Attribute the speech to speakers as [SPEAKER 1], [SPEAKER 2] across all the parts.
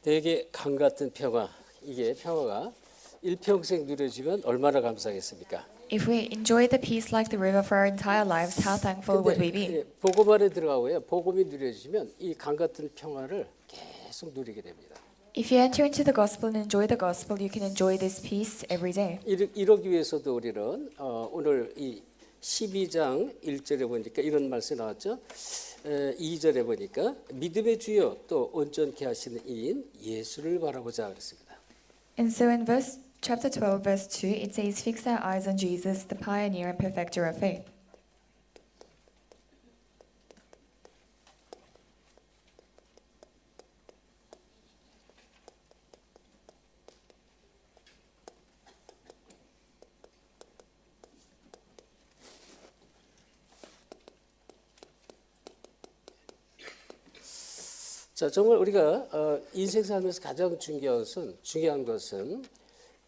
[SPEAKER 1] 대개 강 같은 평화, 이게 평화가 일평생 누려지면 얼마나 감사하겠습니까?
[SPEAKER 2] If we enjoy the peace like the river for our entire lives, how thankful would we be?
[SPEAKER 1] 복음 안에 들어가고요. 복음이 누려지면 이 강 같은 평화를 계속 누리게 됩니다.
[SPEAKER 2] If you enter into the gospel and enjoy the gospel, you can enjoy this peace every day.
[SPEAKER 1] 이러기 위해서도 우리는 오늘 이 12장 1절에 보니까 이런 말씀이 나왔죠. 2절에 보니까 믿음의 주요 또 온전케 하시는 이인 예수를 바라보자 그랬습니다.
[SPEAKER 2] And so in chapter 12, verse 2, it says, "Fix our eyes on Jesus, the pioneer and perfecter of faith."
[SPEAKER 1] 자, 정말 우리가 인생 살면서 가장 중요한 것은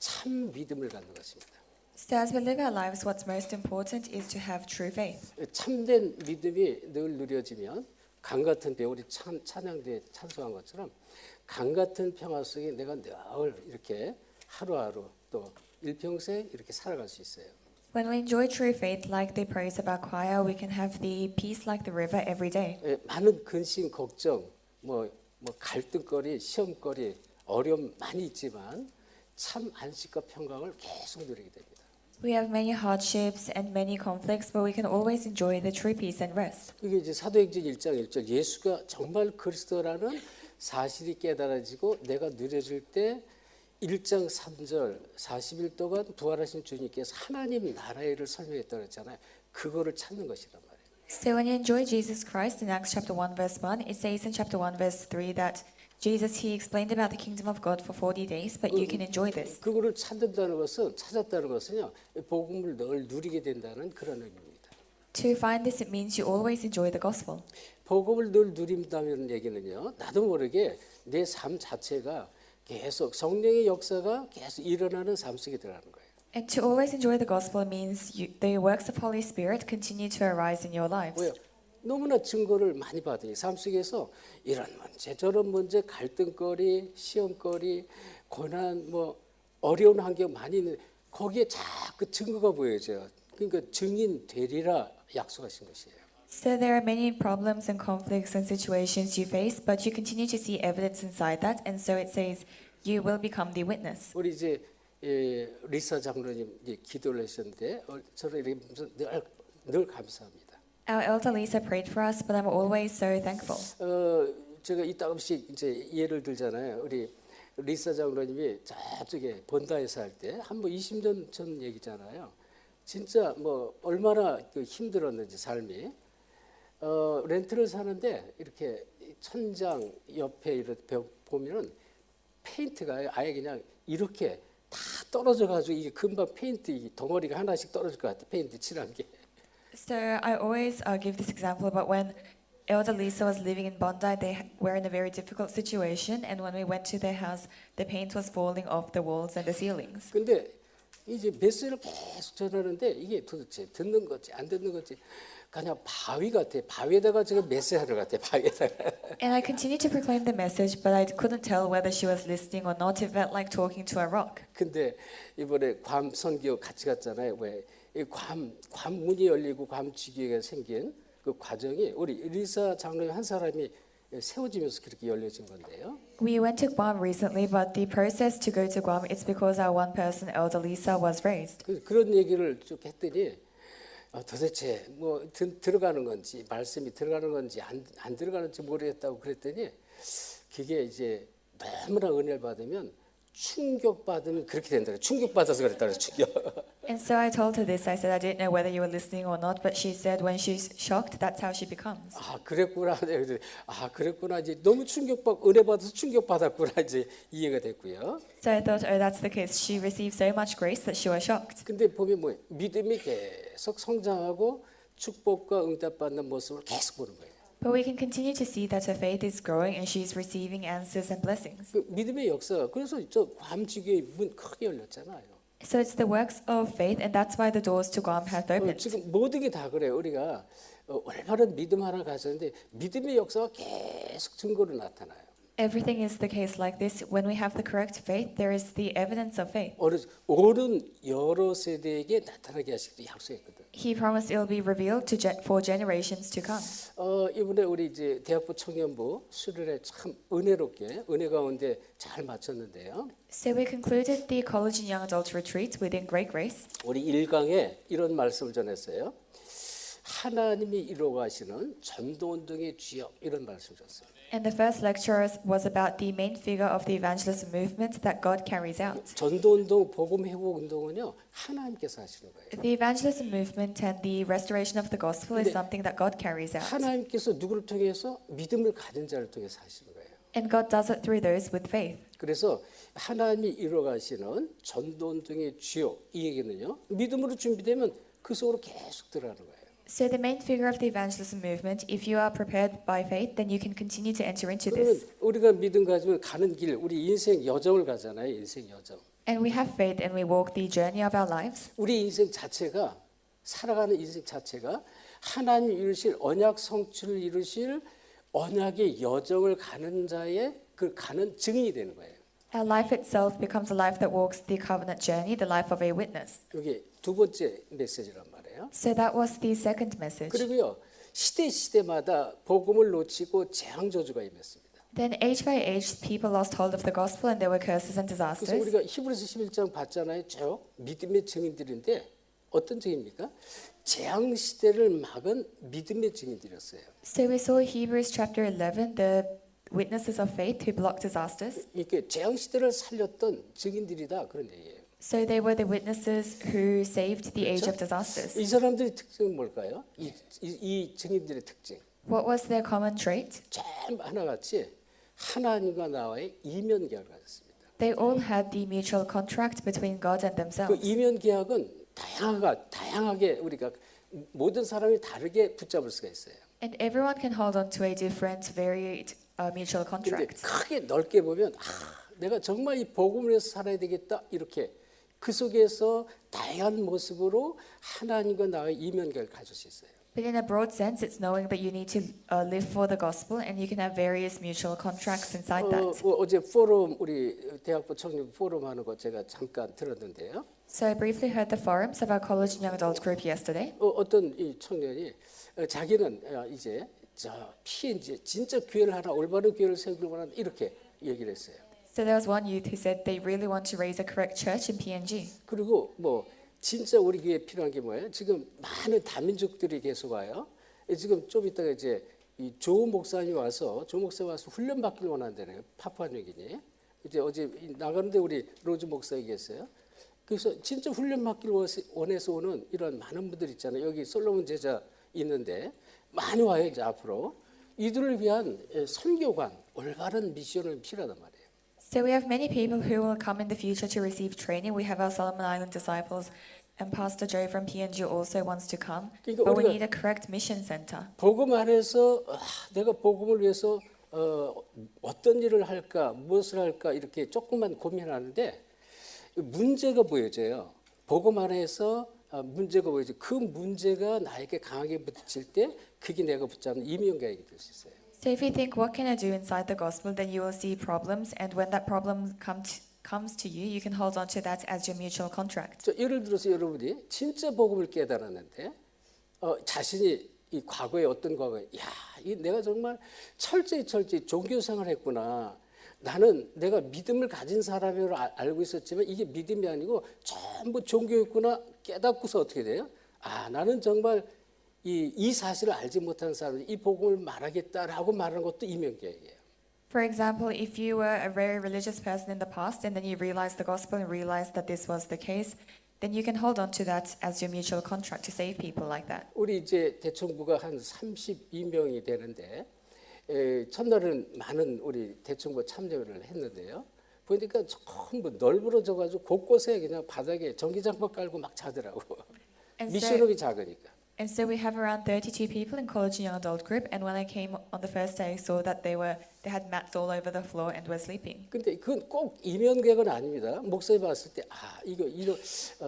[SPEAKER 1] 참 믿음을 갖는 것입니다.
[SPEAKER 2] So as we live our lives, what's most important is to have true faith.
[SPEAKER 1] 참된 믿음이 늘 누려지면 강 같은 배, 우리 찬양대에 찬송한 것처럼 강 같은 평화 속에 내가 늘 이렇게 하루하루 또 일평생 이렇게 살아갈 수 있어요.
[SPEAKER 2] When we enjoy true faith, like they praise of our choir, we can have the peace like the river every day.
[SPEAKER 1] 많은 근심, 걱정, 뭐 갈등거리, 시험거리, 어려움 많이 있지만 참 안식과 평강을 계속 누리게 됩니다.
[SPEAKER 2] We have many hardships and many conflicts, but we can always enjoy the true peace and rest.
[SPEAKER 1] 이게 이제 사도행전 1장 1절 예수가 정말 그리스도라는 사실이 깨달아지고 내가 누려질 때 1장 3절 40일 동안 부활하신 주님께서 하나님 나라의 일을 설명했다고 했잖아요. 그거를 찾는 것이란 말이에요.
[SPEAKER 2] So when you enjoy Jesus Christ in Acts chapter 1 verse 1, it says in chapter 1 verse 3 that Jesus, he explained about the kingdom of God for 40 days, but you can enjoy this.
[SPEAKER 1] 그거를 찾았다는 것은요. 복음을 늘 누리게 된다는 그런 의미입니다.
[SPEAKER 2] To find this, it means you always enjoy the gospel.
[SPEAKER 1] 복음을 늘 누린다는 얘기는요. 나도 모르게 내 삶 자체가 계속 성령의 역사가 계속 일어나는 삶 속에 들어가는 거예요.
[SPEAKER 2] And to always enjoy the gospel means the works of Holy Spirit continue to arise in your lives.
[SPEAKER 1] 왜요? 너무나 증거를 많이 받으니 삶 속에서 이런 문제 저런 문제 갈등거리 시험거리 고난 어려운 환경 많이 있는데 거기에 자꾸 증거가 보여져요. 그러니까 증인 되리라 약속하신 것이에요.
[SPEAKER 2] So there are many problems and conflicts and situations you face, but you continue to see evidence inside that, and so it says you will become the witness.
[SPEAKER 1] 우리 이제 리사 장로님 이제 기도를 하셨는데 저는 이렇게 늘 감사합니다.
[SPEAKER 2] Our elder Lisa prayed for us, but I'm always so thankful.
[SPEAKER 1] 제가 이따금씩 이제 예를 들잖아요. 우리 리사 장로님이 저쪽에 본다에서 할 때 한 20년 전 얘기잖아요. 진짜 얼마나 힘들었는지 삶이. 렌트를 사는데 이렇게 천장 옆에 이렇게 보면은 페인트가 아예 그냥 이렇게 다 떨어져 가지고 이게 금방 페인트 덩어리가 하나씩 떨어질 것 같아. 페인트 칠한 게.
[SPEAKER 2] So I always give this example about when Elder Lisa was living in Bondi. They were in a very difficult situation, and when we went to their house, the paint was falling off the walls and the ceilings.
[SPEAKER 1] 근데 이제 메시지를 계속 전하는데 이게 도대체 듣는 건지 안 듣는 건지 그냥 바위 같아. 바위에다가 지금 메시지하러 갔대. 바위에다가.
[SPEAKER 2] And I continued to proclaim the message, but I couldn't tell whether she was listening or not. It felt like talking to a rock.
[SPEAKER 1] 근데 이번에 괌 선교 같이 갔잖아요. 왜 괌 문이 열리고 괌 지교가 생긴 그 과정이 우리 리사 장로님 한 사람이 세워지면서 그렇게 열려진 건데요.
[SPEAKER 2] We went to Guam recently, but the process to go to Guam is because our one person, Elder Lisa, was raised.
[SPEAKER 1] 그런 얘기를 쭉 했더니 도대체 들어가는 건지 말씀이 들어가는 건지 안 들어가는지 모르겠다고 그랬더니 그게 이제 너무나 은혜를 받으면 충격받으면 그렇게 된다. 충격받아서 그랬다. 충격.
[SPEAKER 2] And so I told her this. I said I didn't know whether you were listening or not, but she said when she's shocked, that's how she becomes.
[SPEAKER 1] 그랬구나. 그랬구나. 이제 너무 은혜 받아서 충격받았구나. 이제 이해가 됐고요.
[SPEAKER 2] So I thought, oh, that's the case. She received so much grace that she was shocked.
[SPEAKER 1] 근데 보면 믿음이 계속 성장하고 축복과 응답받는 모습을 계속 보는 거예요.
[SPEAKER 2] But we can continue to see that her faith is growing and she's receiving answers and blessings.
[SPEAKER 1] 그 믿음의 역사. 그래서 저 괌 지교의 문 크게 열렸잖아요.
[SPEAKER 2] So it's the works of faith, and that's why the doors to Guam have opened.
[SPEAKER 1] 지금 모든 게 다 그래요. 우리가 올바른 믿음 하나 가졌는데 믿음의 역사가 계속 증거로 나타나요.
[SPEAKER 2] Everything is the case like this. When we have the correct faith, there is the evidence of faith.
[SPEAKER 1] 오는 여러 세대에게 나타나게 하시기로 약속했거든.
[SPEAKER 2] He promised it will be revealed for generations to come.
[SPEAKER 1] 이번에 우리 이제 대학부 청년부 수련회 참 은혜롭게 은혜 가운데 잘 마쳤는데요.
[SPEAKER 2] So we concluded the College and Young Adult Retreat within great grace.
[SPEAKER 1] 우리 1강에 이런 말씀을 전했어요. 하나님이 이루어가시는 전도운동의 주역 이런 말씀을 줬어요.
[SPEAKER 2] And the first lecture was about the main figure of the evangelism movement that God carries out.
[SPEAKER 1] 전도운동, 복음회복운동은요 하나님께서 하시는 거예요.
[SPEAKER 2] The evangelism movement and the restoration of the gospel is something that God carries out.
[SPEAKER 1] 하나님께서 누구를 통해서 믿음을 가진 자를 통해서 하시는 거예요.
[SPEAKER 2] And God does it through those with faith.
[SPEAKER 1] 그래서 하나님이 이루어가시는 전도운동의 주역 이 얘기는요 믿음으로 준비되면 그 속으로 계속 들어가는 거예요.
[SPEAKER 2] So the main figure of the evangelism movement, if you are prepared by faith, then you can continue to enter into
[SPEAKER 1] 그러면
[SPEAKER 2] this.
[SPEAKER 1] 우리가 믿음 가지면 가는 길, 우리 인생 여정을 가잖아요. 인생 여정.
[SPEAKER 2] And we have faith and we walk the journey of our lives.
[SPEAKER 1] 우리 인생 자체가 살아가는 인생 자체가 하나님 이루실 언약 성취를 이루실 언약의 여정을 가는 자의 그 가는 증인이 되는 거예요.
[SPEAKER 2] Our life itself becomes a life that walks the covenant journey, the life of a witness.
[SPEAKER 1] 이게 두 번째 메시지란 말이에요.
[SPEAKER 2] So that was the second message.
[SPEAKER 1] 그리고요 시대마다 복음을 놓치고 재앙 저주가 임했습니다.
[SPEAKER 2] Then age by age, people lost hold of the gospel and there were curses and
[SPEAKER 1] 그래서
[SPEAKER 2] disasters.
[SPEAKER 1] 우리가 히브리서 11장 봤잖아요. 쭉 믿음의 증인들인데 어떤 증인입니까? 재앙 시대를 막은 믿음의 증인들이었어요.
[SPEAKER 2] So we saw Hebrews chapter 11, the witnesses of faith who blocked disasters.
[SPEAKER 1] 이렇게 재앙 시대를 살렸던 증인들이다 그런 얘기예요.
[SPEAKER 2] So they were the witnesses who saved the age of disasters.
[SPEAKER 1] 이 사람들의 특징은 뭘까요? 이 증인들의 특징.
[SPEAKER 2] What was their common trait?
[SPEAKER 1] 참 하나같이 하나님과 나와의 이면 계약을 가졌습니다.
[SPEAKER 2] They all had the mutual contract between God and
[SPEAKER 1] 그
[SPEAKER 2] themselves.
[SPEAKER 1] 이면 계약은 다양하게 우리가 모든 사람이 다르게 붙잡을 수가 있어요.
[SPEAKER 2] And everyone can hold on to a different, varied mutual
[SPEAKER 1] 근데
[SPEAKER 2] contract.
[SPEAKER 1] 크게 넓게 보면 내가 정말 이 복음을 위해서 살아야 되겠다 이렇게 그 속에서 다양한 모습으로 하나님과 나의 이면 계약을 가질 수 있어요.
[SPEAKER 2] But in a broad sense, it's knowing that you need to live for the gospel, and you can have various mutual contracts inside that.
[SPEAKER 1] 어제 포럼 우리 대학부 청년 포럼 하는 거 제가 잠깐 들었는데요.
[SPEAKER 2] So I briefly heard the forums of our college and young adult group yesterday.
[SPEAKER 1] 어떤 이 청년이 자기는 이제 PNG 진짜 교회를 하나 올바른 교회를 세우길 원한다 이렇게 얘기를 했어요.
[SPEAKER 2] So there was one youth who said they really want to raise a correct church in PNG.
[SPEAKER 1] 그리고 뭐 진짜 우리 교회에 필요한 게 뭐예요? 지금 많은 다민족들이 계속 와요. 지금 좀 이따가 이제 이 조 목사님 와서 훈련 받기를 원한다네요. 파푸아뉴기니. 이제 어제 나가는데 우리 로즈 목사 얘기했어요. 그래서 진짜 훈련 받기를 원해서 오는 이런 많은 분들 있잖아요. 여기 솔로몬 제자 있는데 많이 와요 이제 앞으로. 이들을 위한 선교관, 올바른 미션은 필요하단 말이에요.
[SPEAKER 2] So we have many people who will come in the future to receive training. We have our Solomon Island disciples, and Pastor Joe from PNG also wants to come.
[SPEAKER 1] 그러니까
[SPEAKER 2] But we
[SPEAKER 1] 우리가
[SPEAKER 2] need a correct mission center.
[SPEAKER 1] 복음 안에서 내가 복음을 위해서 어떤 일을 할까, 무엇을 할까 이렇게 조금만 고민하는데 문제가 보여져요. 복음 안에서 문제가 보여져. 그 문제가 나에게 강하게 부딪힐 때 그게 내가 붙잡는 이면계약이 될 수 있어요.
[SPEAKER 2] So if you think, what can I do inside the gospel, then you will see problems, and when that problem comes to you, you can hold on to that as your mutual contract.
[SPEAKER 1] 예를 들어서 여러분이 진짜 복음을 깨달았는데 자신이 이 과거에 어떤 과거에 내가 정말 철저히 종교생활을 했구나. 나는 내가 믿음을 가진 사람으로 알고 있었지만 이게 믿음이 아니고 전부 종교였구나 깨닫고서 어떻게 돼요? 나는 정말 이 사실을 알지 못하는 사람이 이 복음을 말하겠다라고 말하는 것도 이면계약이에요.
[SPEAKER 2] For example, if you were a very religious person in the past and then you realized the gospel and realized that this was the case, then you can hold on to that as your mutual contract to save people like that.
[SPEAKER 1] 우리 이제 대청부가 한 32명이 되는데 첫날은 많은 우리 대청부 참여를 했는데요. 보니까 전부 널브러져 가지고 곳곳에 그냥 바닥에 전기장판 깔고 막 자더라고. 미션업이 작으니까.
[SPEAKER 2] And so we have around 32 people in college and young adult group, and when I came on the first day, I saw that they had mats all over the floor and were sleeping.
[SPEAKER 1] 근데 그건 꼭 이면계약은 아닙니다. 목사님 봤을 때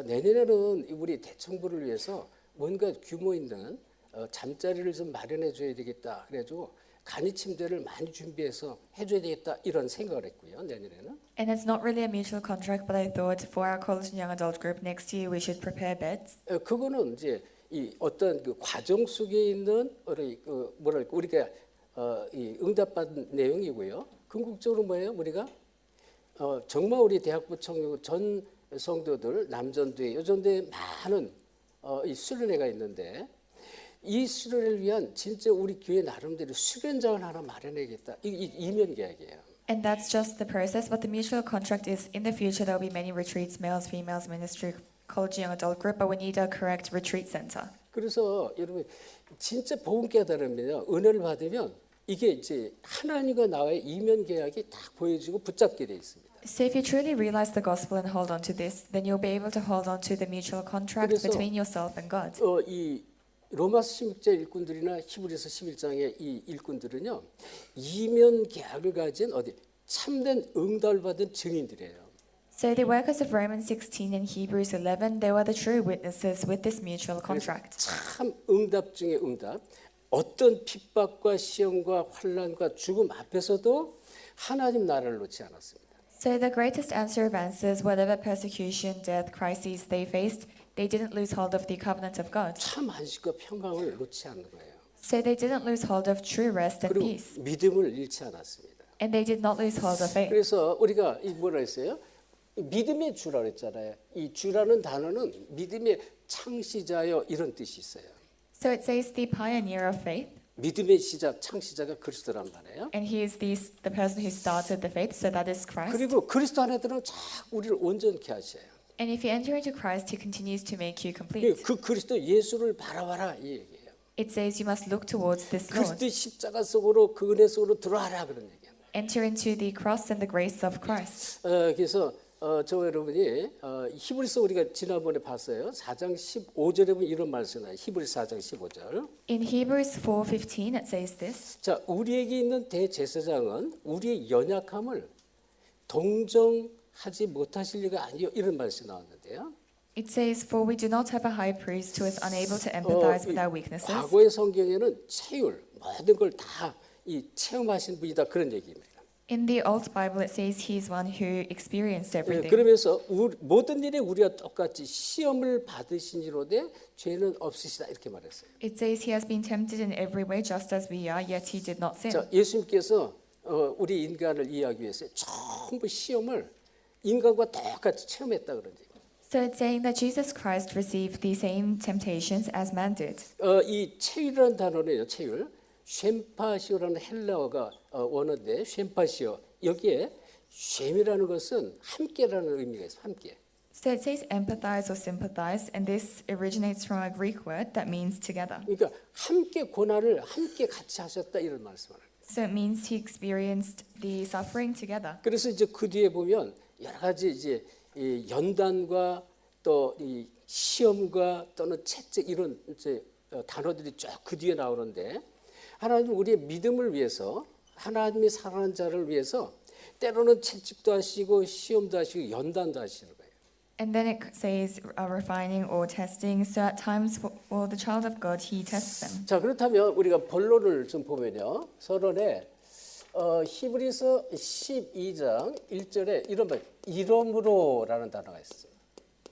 [SPEAKER 1] 내년에는 우리 대청부를 위해서 뭔가 규모 있는 잠자리를 좀 마련해 줘야 되겠다. 그래가지고 간이 침대를 많이 준비해서 해줘야 되겠다 이런 생각을 했고요. 내년에는.
[SPEAKER 2] And it's not really a mutual contract, but I thought for our college and young adult group next year we should prepare beds.
[SPEAKER 1] 그거는 이제 이 어떤 그 과정 속에 있는 우리 그 뭐랄까 우리가 이 응답받은 내용이고요. 궁극적으로 뭐예요? 우리가 정말 우리 대학부 청년 전 성도들 남전도에 여전도에 많은 이 수련회가 있는데 이 수련회를 위한 진짜 우리 교회 나름대로 수련장을 하나 마련해야겠다. 이 이면 계약이에요.
[SPEAKER 2] And that's just the process, but the mutual contract is in the future there will be many retreats, males, females, ministry, college, young adult group, but we need a correct retreat center.
[SPEAKER 1] 그래서 여러분 진짜 복음 깨달으면요 은혜를 받으면 이게 이제 하나님과 나와의 이면 계약이 딱 보여지고 붙잡게 돼 있습니다.
[SPEAKER 2] So if you truly realize the gospel and hold on to this, then you'll be able to hold on to the mutual contract
[SPEAKER 1] 그래서,
[SPEAKER 2] between yourself and God.
[SPEAKER 1] 이 로마서 16장 일꾼들이나 히브리서 11장의 이 일꾼들은요 이면 계약을 가진 어디 참된 응답을 받은 증인들이에요.
[SPEAKER 2] So the workers of Romans 16 and Hebrews 11, they were the true witnesses with this mutual contract.
[SPEAKER 1] 참 응답 중에 응답. 어떤 핍박과 시험과 환난과 죽음 앞에서도 하나님 나라를 놓지 않았습니다.
[SPEAKER 2] So the greatest answer of answers, whatever persecution, death, crises they faced, they didn't lose hold of the covenant of God.
[SPEAKER 1] 참 안식과 평강을 놓지 않는 거예요.
[SPEAKER 2] So they didn't lose hold of true rest and
[SPEAKER 1] 그리고
[SPEAKER 2] peace.
[SPEAKER 1] 믿음을 잃지 않았습니다.
[SPEAKER 2] And they did not lose hold of faith.
[SPEAKER 1] 그래서 우리가 이 뭐라 했어요? 믿음의 주라 그랬잖아요. 이 주라는 단어는 믿음의 창시자여 이런 뜻이 있어요.
[SPEAKER 2] So it says the pioneer of faith,
[SPEAKER 1] 믿음의 시작, 창시자가 그리스도란 말이에요.
[SPEAKER 2] and he is the person who started the faith, so that is Christ.
[SPEAKER 1] 그리고 그리스도 안에 들어면 자꾸 우리를 온전케 하셔요.
[SPEAKER 2] And if you enter into Christ, he continues to make you complete.
[SPEAKER 1] 그 그리스도 예수를 바라봐라 이 얘기예요.
[SPEAKER 2] It says you must look towards this Lord.
[SPEAKER 1] 그리스도의 십자가 속으로 그 은혜 속으로 들어와라 그런 얘기예요.
[SPEAKER 2] Enter into the cross and the grace of Christ.
[SPEAKER 1] 그래서 저 여러분이 히브리서 우리가 지난번에 봤어요. 4장 15절에 보면 이런 말씀이 나요. 히브리서 4장 15절.
[SPEAKER 2] In Hebrews 4:15 it says this.
[SPEAKER 1] 자, 우리에게 있는 대제사장은 우리의 연약함을 동정하지 못하실 리가 아니요. 이런 말씀이 나왔는데요.
[SPEAKER 2] It says, "For we do not have a high priest who is unable to empathize with our weaknesses."
[SPEAKER 1] 과거의 성경에는 체율 모든 걸 다 이 체험하신 분이다 그런 얘기입니다.
[SPEAKER 2] In the Old Bible, it says he is one who experienced everything.
[SPEAKER 1] 그러면서 모든 일에 우리가 똑같이 시험을 받으시니로되 죄는 없으시다 이렇게 말했어요.
[SPEAKER 2] It says he has been tempted in every way, just as we are, yet he did not sin.
[SPEAKER 1] 자, 예수님께서 우리 인간을 이해하기 위해서 전부 시험을 인간과 똑같이 체험했다 그런 얘기.
[SPEAKER 2] So it's saying that Jesus Christ received the same temptations as man did.
[SPEAKER 1] 이 체율이라는 단어는요, 체율. 쉔파시오라는 헬라어가 원어인데 쉔파시오 여기에 쉔이라는 것은 함께라는 의미가 있어요. 함께.
[SPEAKER 2] So it says empathize or sympathize, and this originates from a Greek word that means together.
[SPEAKER 1] 그러니까 함께 고난을 함께 같이 하셨다 이런 말씀을 해요.
[SPEAKER 2] So it means he experienced the suffering together.
[SPEAKER 1] 그래서 이제 그 뒤에 보면 여러 가지 이제 이 연단과 또 이 시험과 또는 채찍 이런 이제 단어들이 쫙 그 뒤에 나오는데 하나님 우리의 믿음을 위해서 하나님이 사랑하는 자를 위해서 때로는 채찍도 하시고 시험도 하시고 연단도 하시는 거예요.
[SPEAKER 2] And then it says refining or testing. So at times for the child of God, he tests them.
[SPEAKER 1] 자 그렇다면 우리가 본론을 좀 보면요. 서론에 히브리서 12장 1절에 이런 말 이러므로라는 단어가 있어요.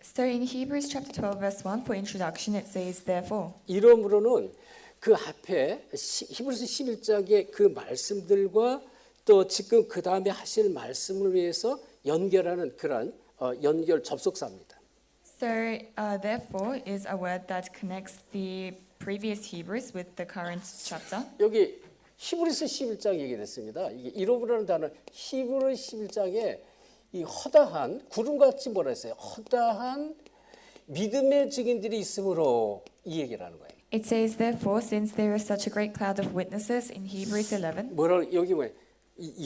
[SPEAKER 2] So in Hebrews chapter 12 verse 1 for introduction it says therefore.
[SPEAKER 1] 이러므로는 그 앞에 히브리서 11장의 그 말씀들과 또 지금 그 다음에 하실 말씀을 위해서 연결하는 그런 연결 접속사입니다.
[SPEAKER 2] So therefore is a word that connects the previous Hebrews with the current chapter.
[SPEAKER 1] 여기 히브리서 11장 얘기했습니다. 이게 이러므로라는 단어 히브리서 11장에 이 허다한 구름같이 뭐라 했어요? 허다한 믿음의 증인들이 있으므로 이 얘기를 하는 거예요.
[SPEAKER 2] It says therefore since there is such a great cloud of witnesses in Hebrews 11.
[SPEAKER 1] 뭐라 여기 뭐예요?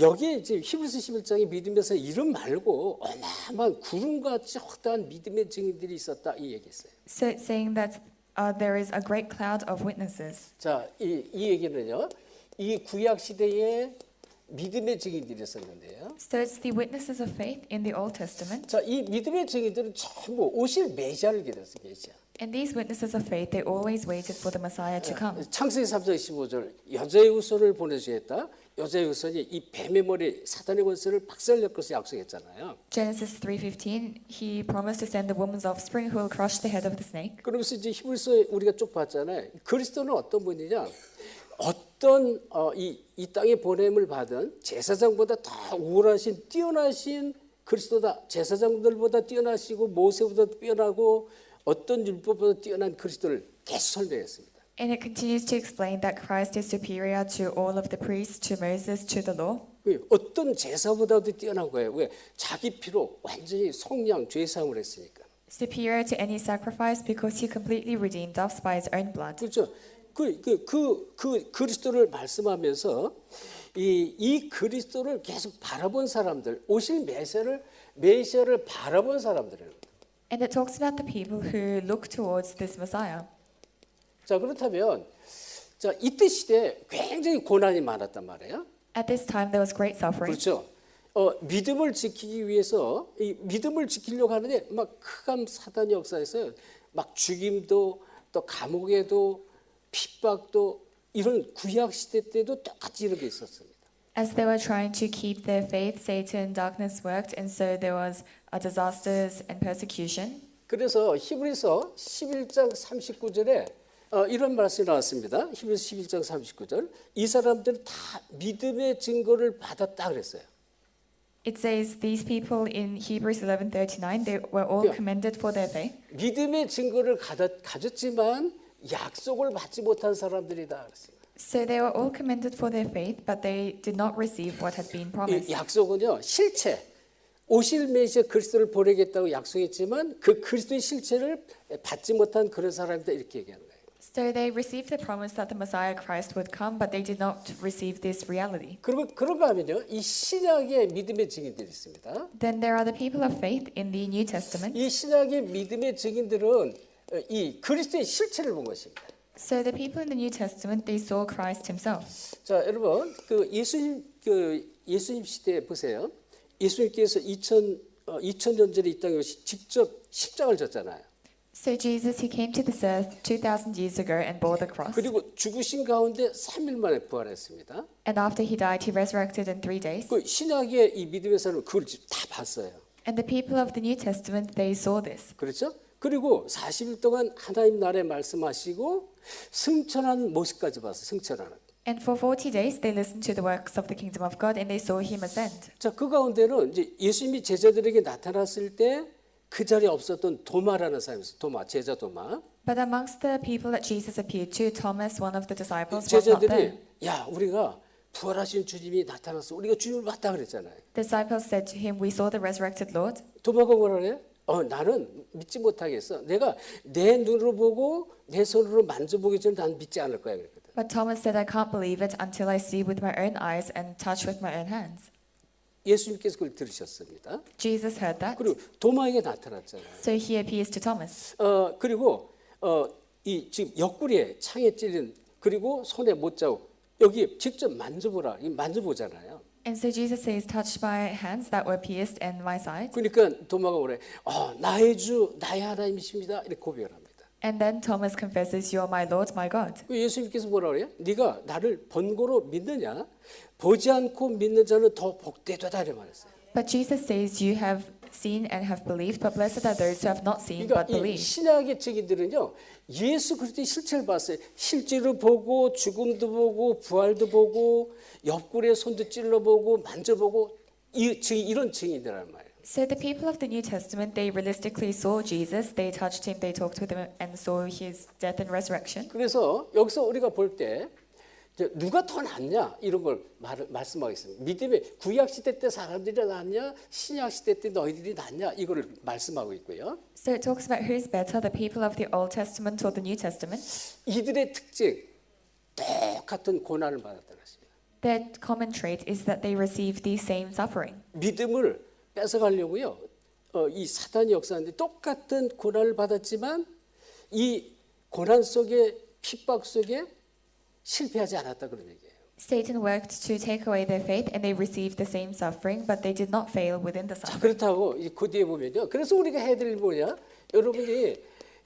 [SPEAKER 1] 여기에 이제 히브리서 11장의 믿음에서 이름 말고 어마어마한 구름같이 허다한 믿음의 증인들이 있었다 이 얘기했어요.
[SPEAKER 2] So it's saying that there is a great cloud of witnesses.
[SPEAKER 1] 자, 이 얘기는요. 이 구약 시대에 믿음의 증인들이 있었는데요.
[SPEAKER 2] So it's the witnesses of faith in the Old Testament.
[SPEAKER 1] 자, 이 믿음의 증인들은 전부 오실 메시아를 기다렸어요. 메시아.
[SPEAKER 2] And these witnesses of faith, they always waited for the Messiah to come.
[SPEAKER 1] 창세기 3장 15절 여자의 후손을 보내주겠다. 여자의 후손이 이 뱀의 머리 사단의 권세를 박살낼 것을 약속했잖아요.
[SPEAKER 2] Genesis 3:15, he promised to send the woman's offspring who will crush the head of the snake.
[SPEAKER 1] 그러면서 이제 히브리서에 우리가 쭉 봤잖아요. 그리스도는 어떤 분이냐? 어떤 이 땅에 보냄을 받은 제사장보다 더 우월하신 뛰어나신 그리스도다. 제사장들보다 뛰어나시고 모세보다 뛰어나고 어떤 율법보다 뛰어난 그리스도를 계속 설명했습니다.
[SPEAKER 2] And it continues to explain that Christ is superior to all of the priests, to Moses, to the law.
[SPEAKER 1] 어떤 제사보다도 뛰어난 거예요. 왜? 자기 피로 완전히 속량 죄사함을 했으니까.
[SPEAKER 2] Superior to any sacrifice because he completely redeemed us by his own blood.
[SPEAKER 1] 그렇죠. 그 그리스도를 말씀하면서 이 그리스도를 계속 바라본 사람들, 오실 메시아를 바라본 사람들은.
[SPEAKER 2] And it talks about the people who look towards this Messiah.
[SPEAKER 1] 자 그렇다면 자 이때 시대에 굉장히 고난이 많았단 말이에요.
[SPEAKER 2] At this time there was great suffering.
[SPEAKER 1] 그렇죠. 믿음을 지키기 위해서 이 믿음을 지키려고 하는데 막 흑암 사단의 역사에서 막 죽임도 또 감옥에도 핍박도 이런 구약 시대 때도 똑같이 이런 게 있었습니다.
[SPEAKER 2] As they were trying to keep their faith, Satan and darkness worked, and so there was disasters and persecution.
[SPEAKER 1] 그래서 히브리서 11장 39절에 이런 말씀이 나왔습니다. 히브리서 11장 39절. 이 사람들은 다 믿음의 증거를 받았다 그랬어요.
[SPEAKER 2] It says these people in Hebrews 11:39 they were all
[SPEAKER 1] Yeah.
[SPEAKER 2] commended for their faith.
[SPEAKER 1] 믿음의 증거를 가졌지만 약속을 받지 못한 사람들이다 그랬어요.
[SPEAKER 2] So they were all commended for their faith, but they did not receive what had been
[SPEAKER 1] 이
[SPEAKER 2] promised.
[SPEAKER 1] 약속은요 실체 오실 메시아 그리스도를 보내겠다고 약속했지만 그 그리스도의 실체를 받지 못한 그런 사람이다 이렇게 얘기하는 거예요.
[SPEAKER 2] So they received the promise that the Messiah Christ would come, but they did not receive this reality.
[SPEAKER 1] 그러면 그런가 하면요 이 신약의 믿음의 증인들이 있습니다.
[SPEAKER 2] Then there are the people of faith in the New Testament.
[SPEAKER 1] 이 신약의 믿음의 증인들은 이 그리스도의 실체를 본 것입니다.
[SPEAKER 2] So the people in the New Testament they saw Christ himself.
[SPEAKER 1] 자 여러분 예수님 시대에 보세요. 예수님께서 2000년 전에 이 땅에 오시 직접 십자가를 졌잖아요.
[SPEAKER 2] So Jesus he came to this earth 2,000 years ago and bore the cross.
[SPEAKER 1] 그리고 죽으신 가운데 3일 만에 부활했습니다.
[SPEAKER 2] And after he died, he resurrected in 3 days.
[SPEAKER 1] 그 신약의 이 믿음의 사람은 그걸 다 봤어요.
[SPEAKER 2] And the people of the New Testament they saw this.
[SPEAKER 1] 그렇죠? 그리고 40일 동안 하나님 나라에 말씀하시고 승천하는 모습까지 봤어요. 승천하는.
[SPEAKER 2] And for 40 days they listened to the works of the kingdom of God and they saw him ascend.
[SPEAKER 1] 자, 그 가운데는 이제 예수님이 제자들에게 나타났을 때 그 자리에 없었던 도마라는 사람이 있어요. 도마, 제자 도마.
[SPEAKER 2] But amongst the people that Jesus appeared to, Thomas, one of the disciples, was not there.
[SPEAKER 1] 제자들이 야, 우리가 부활하신 주님이 나타났어. 우리가 주님을 봤다 그랬잖아요.
[SPEAKER 2] Disciples said to him, "We saw the resurrected Lord."
[SPEAKER 1] 도마가 뭐라 그래? 나는 믿지 못하겠어. 내가 내 눈으로 보고 내 손으로 만져보기 전에 난 믿지 않을 거야 그랬거든.
[SPEAKER 2] But Thomas said, "I can't believe it until I see with my own eyes and touch with my own hands."
[SPEAKER 1] 예수님께서 그걸 들으셨습니다.
[SPEAKER 2] Jesus heard that.
[SPEAKER 1] 그리고 도마에게 나타났잖아요.
[SPEAKER 2] So he appears to Thomas.
[SPEAKER 1] 그리고 이 지금 옆구리에 창에 찔린 그리고 손에 못자국 여기 직접 만져보라. 이 만져보잖아요.
[SPEAKER 2] And so Jesus says, "Touch my hands that were pierced in my side."
[SPEAKER 1] 그러니까 도마가 뭐래? 나의 주, 나의 하나님이십니다. 이렇게 고백을 합니다.
[SPEAKER 2] And then Thomas confesses, "You are my Lord, my God."
[SPEAKER 1] 예수님께서 뭐라 그래요? 네가 나를 번거로 믿느냐? 보지 않고 믿는 자는 더 복되다 이렇게 말했어요.
[SPEAKER 2] But Jesus says, "You have seen and have believed, but blessed are those who have not seen
[SPEAKER 1] 그러니까
[SPEAKER 2] but
[SPEAKER 1] 이
[SPEAKER 2] believe."
[SPEAKER 1] 신약의 증인들은요 예수 그리스도의 실체를 봤어요. 실제로 보고 죽음도 보고 부활도 보고 옆구리에 손도 찔러보고 만져보고 이런 증인들란 말이에요.
[SPEAKER 2] So the people of the New Testament, they realistically saw Jesus, they touched him, they talked with him, and saw his death and resurrection.
[SPEAKER 1] 그래서 여기서 우리가 볼 때 누가 더 낫냐 이런 걸 말씀하겠습니다. 믿음의 구약 시대 때 사람들이 낫냐 신약 시대 때 너희들이 낫냐 이거를 말씀하고 있고요.
[SPEAKER 2] So it talks about who's better, the people of the Old Testament or the New Testament.
[SPEAKER 1] 이들의 특징 똑같은 고난을 받았다는 것입니다.
[SPEAKER 2] Their common trait is that they receive the same suffering.
[SPEAKER 1] 믿음을 뺏어가려고요. 이 사단의 역사인데 똑같은 고난을 받았지만 이 고난 속에 핍박 속에 실패하지 않았다 그런 얘기예요.
[SPEAKER 2] Satan worked to take away their faith and they received the same suffering, but they did not fail within the
[SPEAKER 1] 자,
[SPEAKER 2] suffering.
[SPEAKER 1] 그렇다고 그 뒤에 보면요. 그래서 우리가 해야 될 일 뭐냐? 여러분이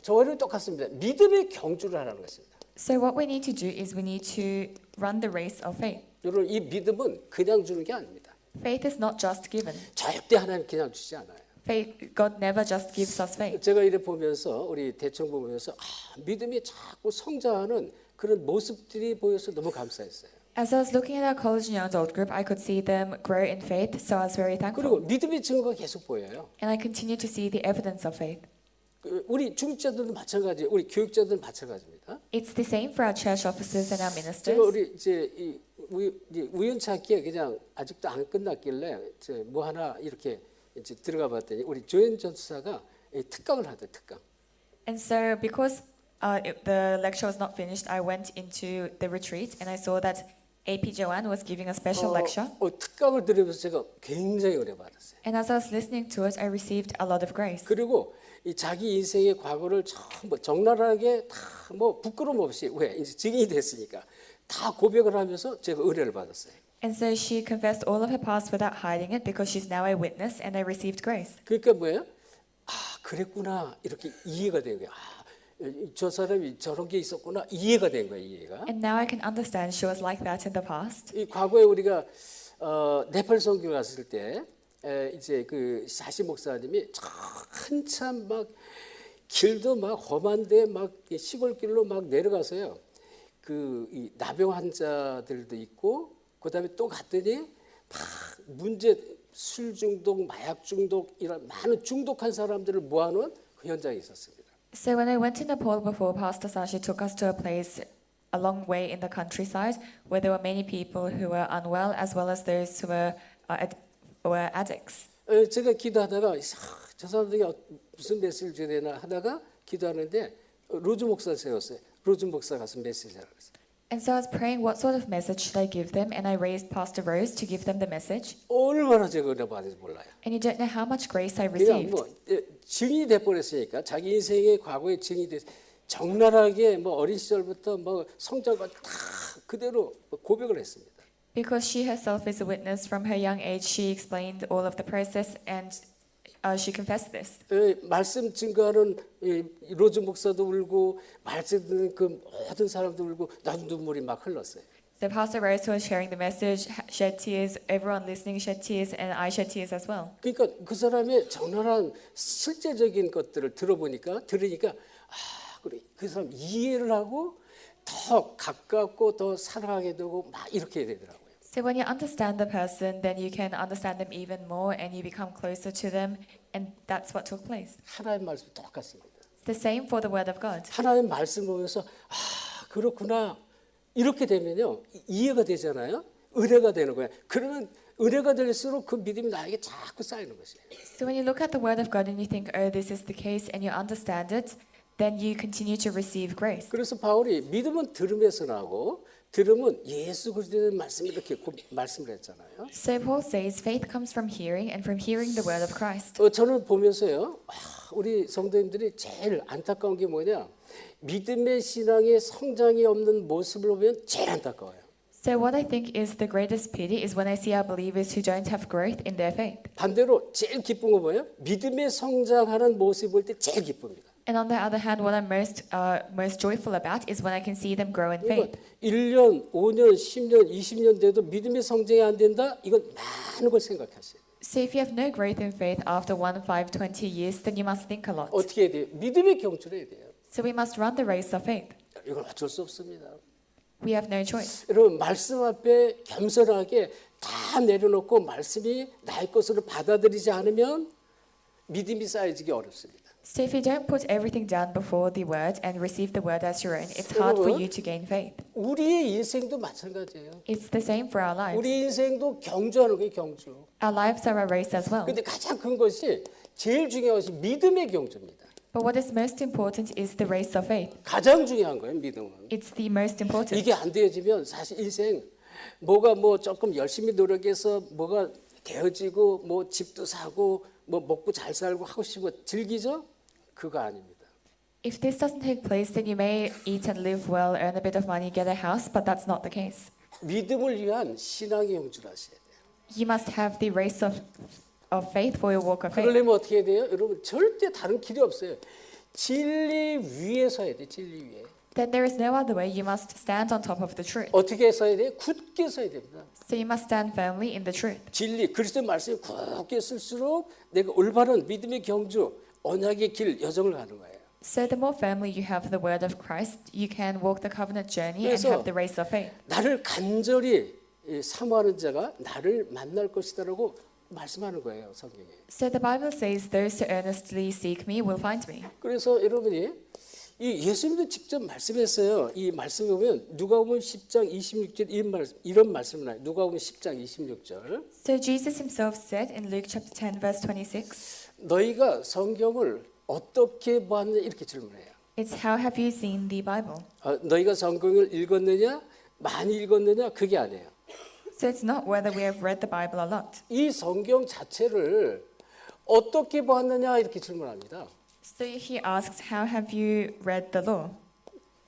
[SPEAKER 1] 저희는 똑같습니다. 믿음의 경주를 하라는 것입니다.
[SPEAKER 2] So what we need to do is we need to run the race of faith.
[SPEAKER 1] 여러분 이 믿음은 그냥 주는 게 아닙니다.
[SPEAKER 2] Faith is not just given.
[SPEAKER 1] 절대 하나님 그냥 주지 않아요.
[SPEAKER 2] Faith, God never just gives us faith.
[SPEAKER 1] 제가 이래 보면서 우리 대충 보면서 믿음이 자꾸 성장하는 그런 모습들이 보여서 너무 감사했어요.
[SPEAKER 2] As I was looking at our college and young adult group, I could see them grow in faith, so I was very
[SPEAKER 1] 그리고
[SPEAKER 2] thankful.
[SPEAKER 1] 믿음의 증거가 계속 보여요.
[SPEAKER 2] And I continue to see the evidence of faith.
[SPEAKER 1] 우리 중직자들도 마찬가지, 우리 교육자들은 마찬가지입니다.
[SPEAKER 2] It's the same for our church officers and our
[SPEAKER 1] 제가
[SPEAKER 2] ministers.
[SPEAKER 1] 우리 이제 우연찮게 그냥 아직도 안 끝났길래 이제 뭐 하나 이렇게 이제 들어가봤더니 우리 조현 전수사가 특강을 하대 특강.
[SPEAKER 2] And so, because the lecture was not finished, I went into the retreat and I saw that AP Joanne was giving a special lecture.
[SPEAKER 1] 특강을 들으면서 제가 굉장히 은혜 받았어요.
[SPEAKER 2] And as I was listening to it, I received a lot of grace.
[SPEAKER 1] 그리고 이 자기 인생의 과거를 전부 적나라하게 다 뭐 부끄럼 없이 왜 이제 증인이 됐으니까 다 고백을 하면서 제가 은혜를 받았어요.
[SPEAKER 2] And so she confessed all of her past without hiding it because she's now a witness and I received grace.
[SPEAKER 1] 그러니까 뭐예요? 아 그랬구나 이렇게 이해가 된 거예요. 저 사람이 저런 게 있었구나 이해가 된 거예요. 이해가.
[SPEAKER 2] And now I can understand she was like that in the past.
[SPEAKER 1] 이 과거에 우리가 네팔 선교 갔을 때 이제 그 사시 목사님이 한참 막 길도 막 험한데 막 시골길로 막 내려가서요. 그 이 나병 환자들도 있고 그다음에 또 갔더니 막 문제 술 중독, 마약 중독 이런 많은 중독한 사람들을 모아놓은 그 현장에 있었습니다.
[SPEAKER 2] So when I went to Nepal before, Pastor Sashi took us to a place a long way in the countryside where there were many people who were unwell as well as those who were addicts.
[SPEAKER 1] 제가 기도하다가 저 사람들이 무슨 메시지를 줘야 되나 하다가 기도하는데 로즈 목사를 세웠어요. 로즈 목사 가서 메시지를 했어요.
[SPEAKER 2] And so I was praying what sort of message should I give them, and I raised Pastor Rose to give them the message.
[SPEAKER 1] 얼마나 제가 은혜 받은지 몰라요.
[SPEAKER 2] And you don't know how much grace I
[SPEAKER 1] 그냥
[SPEAKER 2] received.
[SPEAKER 1] 뭐 증인이 돼 버렸으니까 자기 인생의 과거의 증인이 돼 적나라하게 뭐 어린 시절부터 뭐 성장과 다 그대로 고백을 했습니다.
[SPEAKER 2] Because she herself is a witness from her young age, she explained all of the process and she confessed this.
[SPEAKER 1] 말씀 증거하는 로즈 목사도 울고 말씀 듣는 그 모든 사람도 울고 나도 눈물이 막 흘렀어요.
[SPEAKER 2] So Pastor Rose, who was sharing the message, shed tears. Everyone listening shed tears, and I shed tears as well.
[SPEAKER 1] 그러니까 그 사람의 적나라한 실제적인 것들을 들으니까 그래 그 사람 이해를 하고 더 가깝고 더 사랑하게 되고 막 이렇게 되더라고요.
[SPEAKER 2] So when you understand the person, then you can understand them even more, and you become closer to them, and that's what took place.
[SPEAKER 1] 하나님 말씀 똑같습니다.
[SPEAKER 2] It's the same for the Word of God.
[SPEAKER 1] 하나님 말씀 보면서 그렇구나 이렇게 되면요 이해가 되잖아요. 은혜가 되는 거예요. 그러면 은혜가 될수록 그 믿음이 나에게 자꾸 쌓이는 것이에요.
[SPEAKER 2] So when you look at the Word of God and you think, oh, this is the case, and you understand it, then you continue to receive grace.
[SPEAKER 1] 그래서 바울이 믿음은 들음에서 나고 들음은 예수 그리스도의 말씀 이렇게 말씀을 했잖아요.
[SPEAKER 2] So Paul says, faith comes from hearing, and from hearing the word of Christ.
[SPEAKER 1] 저는 보면서요, 우리 성도님들이 제일 안타까운 게 뭐냐? 믿음의 신앙의 성장이 없는 모습을 보면 제일 안타까워요.
[SPEAKER 2] So what I think is the greatest pity is when I see our believers who don't have growth in their faith.
[SPEAKER 1] 반대로 제일 기쁜 거 뭐예요? 믿음의 성장하는 모습을 볼 때 제일 기쁩니다.
[SPEAKER 2] And on the other hand, what I'm most joyful about is when I can see them grow in
[SPEAKER 1] 이건
[SPEAKER 2] faith.
[SPEAKER 1] 1년, 5년, 10년, 20년 돼도 믿음의 성장이 안 된다? 이건 많은 걸 생각하세요.
[SPEAKER 2] So if you have no growth in faith after 1, 5, 20 years, then you must think a lot.
[SPEAKER 1] 어떻게 해야 돼요? 믿음의 경주를 해야 돼요.
[SPEAKER 2] So we must run the race of faith.
[SPEAKER 1] 이건 어쩔 수 없습니다.
[SPEAKER 2] We have no choice.
[SPEAKER 1] 여러분 말씀 앞에 겸손하게 다 내려놓고 말씀이 나의 것으로 받아들이지 않으면 믿음이 쌓여지기 어렵습니다.
[SPEAKER 2] So if you don't put everything down before the word and receive the word as your own, it's hard for you to gain faith.
[SPEAKER 1] 우리의 인생도 마찬가지예요.
[SPEAKER 2] It's the same for our lives.
[SPEAKER 1] 우리 인생도 경주하는 거예요, 경주.
[SPEAKER 2] Our lives are a race as well.
[SPEAKER 1] 근데 가장 큰 것이 제일 중요한 것이 믿음의 경주입니다.
[SPEAKER 2] But what is most important is the race of faith.
[SPEAKER 1] 가장 중요한 거예요, 믿음은.
[SPEAKER 2] It's the most important.
[SPEAKER 1] 이게 안 되어지면 사실 인생 뭐가 뭐 조금 열심히 노력해서 뭐가 되어지고 뭐 집도 사고 뭐 먹고 잘 살고 하고 싶고 즐기죠? 그거 아닙니다.
[SPEAKER 2] If this doesn't take place, then you may eat and live well, earn a bit of money, get a house, but that's not the case.
[SPEAKER 1] 믿음을 위한 신앙의 경주를 하셔야 돼요.
[SPEAKER 2] You must have the race of faith for your walk of faith.
[SPEAKER 1] 그러려면 어떻게 해야 돼요? 여러분 절대 다른 길이 없어요. 진리 위에 서야 돼. 진리 위에.
[SPEAKER 2] then there is no other way. You must stand on top of the truth.
[SPEAKER 1] 어떻게 서야 돼? 굳게 서야 됩니다.
[SPEAKER 2] So you must stand firmly in the truth.
[SPEAKER 1] 진리 그리스도의 말씀이 굳게 쓸수록 내가 올바른 믿음의 경주, 언약의 길, 여정을 가는 거예요.
[SPEAKER 2] So the more firmly you have the word of Christ, you can walk the covenant journey and
[SPEAKER 1] 그래서
[SPEAKER 2] have the race of faith.
[SPEAKER 1] 나를 간절히 사모하는 자가 나를 만날 것이다라고 말씀하는 거예요, 성경에.
[SPEAKER 2] So the Bible says, "Those who earnestly seek me will find me."
[SPEAKER 1] 그래서 여러분이 이 예수님도 직접 말씀했어요. 이 말씀에 보면 누가복음 10장 26절 이런 말씀을 해요. 누가복음 10장 26절.
[SPEAKER 2] So Jesus himself said in Luke chapter 10 verse 26,
[SPEAKER 1] 너희가 성경을 어떻게 보았느냐 이렇게 질문해요.
[SPEAKER 2] it's how have you seen the Bible?
[SPEAKER 1] 너희가 성경을 읽었느냐, 많이 읽었느냐 그게 아니에요.
[SPEAKER 2] So it's not whether we have read the Bible a lot.
[SPEAKER 1] 이 성경 자체를 어떻게 보았느냐 이렇게 질문합니다.
[SPEAKER 2] So he asks, how have you read the law?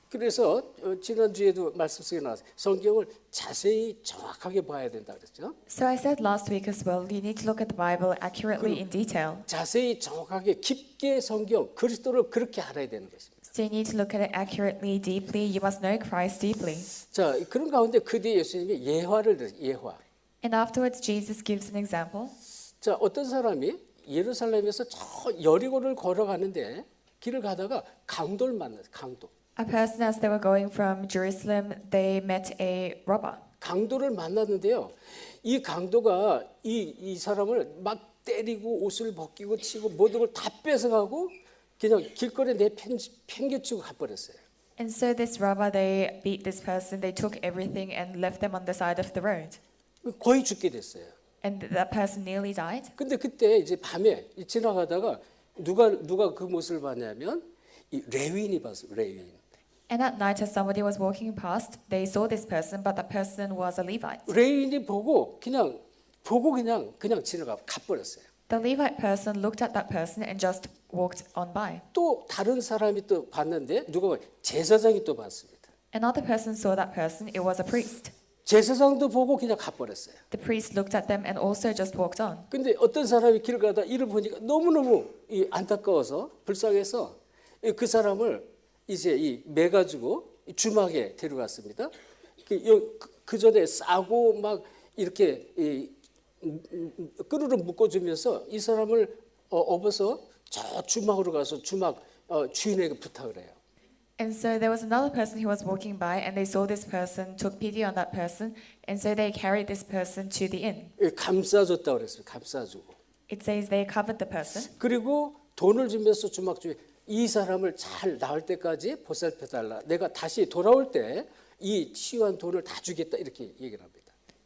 [SPEAKER 1] 그래서 지난주에도 말씀 속에 나왔어요. 성경을 자세히 정확하게 봐야 된다 그랬죠.
[SPEAKER 2] So I said last week as well, you need to look at the Bible accurately in detail.
[SPEAKER 1] 자세히 정확하게 깊게 성경 그리스도를 그렇게 알아야 되는 것입니다.
[SPEAKER 2] So you need to look at it accurately, deeply. You must know Christ deeply.
[SPEAKER 1] 자, 그런 가운데 그 뒤에 예수님이 예화를 들어요. 예화.
[SPEAKER 2] And afterwards, Jesus gives an example.
[SPEAKER 1] 자, 어떤 사람이 예루살렘에서 저 여리고를 걸어가는데 길을 가다가 강도를 만났어요. 강도.
[SPEAKER 2] A person, as they were going from Jerusalem, they met a robber.
[SPEAKER 1] 강도를 만났는데요. 이 강도가 이 사람을 막 때리고 옷을 벗기고 치고 모든 걸 다 뺏어가고 그냥 길거리에 내팽개치고 가버렸어요.
[SPEAKER 2] And so this robber, they beat this person, they took everything and left them on the side of the road.
[SPEAKER 1] 거의 죽게 됐어요.
[SPEAKER 2] And that person nearly died.
[SPEAKER 1] 근데 그때 이제 밤에 지나가다가 누가 그 모습을 봤냐면 이 레위인이 봤어요. 레위인.
[SPEAKER 2] And at night, as somebody was walking past, they saw this person, but that person was a Levite.
[SPEAKER 1] 레위인이 보고 그냥 지나가 가버렸어요.
[SPEAKER 2] The Levite person looked at that person and just walked on by.
[SPEAKER 1] 또 다른 사람이 또 봤는데 누가 제사장이 또 봤습니다.
[SPEAKER 2] Another person saw that person, it was a priest.
[SPEAKER 1] 제사장도 보고 그냥 가버렸어요.
[SPEAKER 2] The priest looked at them and also just walked on.
[SPEAKER 1] 근데 어떤 사람이 길 가다 이를 보니까 너무너무 안타까워서 불쌍해서 그 사람을 이제 매가지고 주막에 데려갔습니다. 그 전에 싸고 막 이렇게 끈으로 묶어주면서 이 사람을 업어서 저 주막으로 가서 주막 주인에게 부탁을 해요.
[SPEAKER 2] And so there was another person who was walking by, and they saw this person, took pity on that person, and so they carried this person to the inn.
[SPEAKER 1] 감싸줬다고 그랬어요. 감싸주고.
[SPEAKER 2] It says they covered the person,
[SPEAKER 1] 그리고 돈을 주면서 주막 주인 이 사람을 잘 나을 때까지 보살펴달라. 내가 다시 돌아올 때 이 치유한 돈을 다 주겠다 이렇게 얘기를 합니다.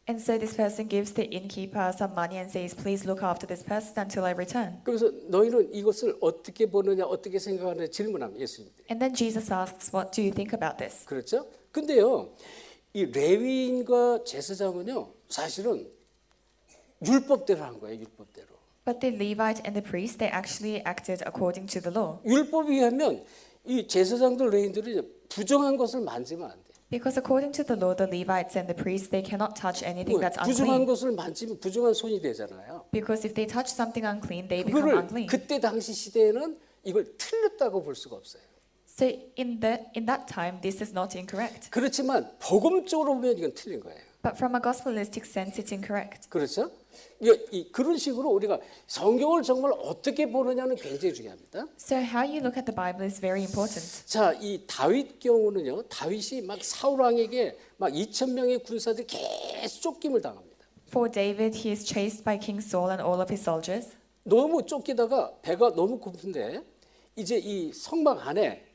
[SPEAKER 2] and so this person gives the innkeeper some money and says, "Please look after this person until I return."
[SPEAKER 1] 그래서 너희는 이것을 어떻게 보느냐, 어떻게 생각하느냐 질문합니다. 예수님들이.
[SPEAKER 2] And then Jesus asks, "What do you think about this?"
[SPEAKER 1] 그렇죠? 근데요, 이 레위인과 제사장은요, 사실은 율법대로 한 거예요. 율법대로.
[SPEAKER 2] But the Levite and the priest, they actually acted according to the law.
[SPEAKER 1] 율법에 의하면 이 제사장들 레위인들이 부정한 것을 만지면 안 돼.
[SPEAKER 2] Because according to the law, the Levites and the priests, they cannot touch anything that's
[SPEAKER 1] 부정한
[SPEAKER 2] unclean.
[SPEAKER 1] 것을 만지면 부정한 손이 되잖아요.
[SPEAKER 2] Because if they touch something unclean, they become
[SPEAKER 1] 그거를
[SPEAKER 2] unclean.
[SPEAKER 1] 그때 당시 시대에는 이걸 틀렸다고 볼 수가 없어요.
[SPEAKER 2] So in that time, this is not incorrect.
[SPEAKER 1] 그렇지만 복음적으로 보면 이건 틀린 거예요.
[SPEAKER 2] But from a gospelist sense, it's incorrect.
[SPEAKER 1] 그렇죠? 그런 식으로 우리가 성경을 정말 어떻게 보느냐는 굉장히 중요합니다.
[SPEAKER 2] So how you look at the Bible is very important.
[SPEAKER 1] 자, 이 다윗 경우는요. 다윗이 막 사울 왕에게 막 2,000명의 군사들이 계속 쫓김을 당합니다.
[SPEAKER 2] For David, he is chased by King Saul and all of his soldiers.
[SPEAKER 1] 너무 쫓기다가 배가 너무 고픈데 이제 이 성막 안에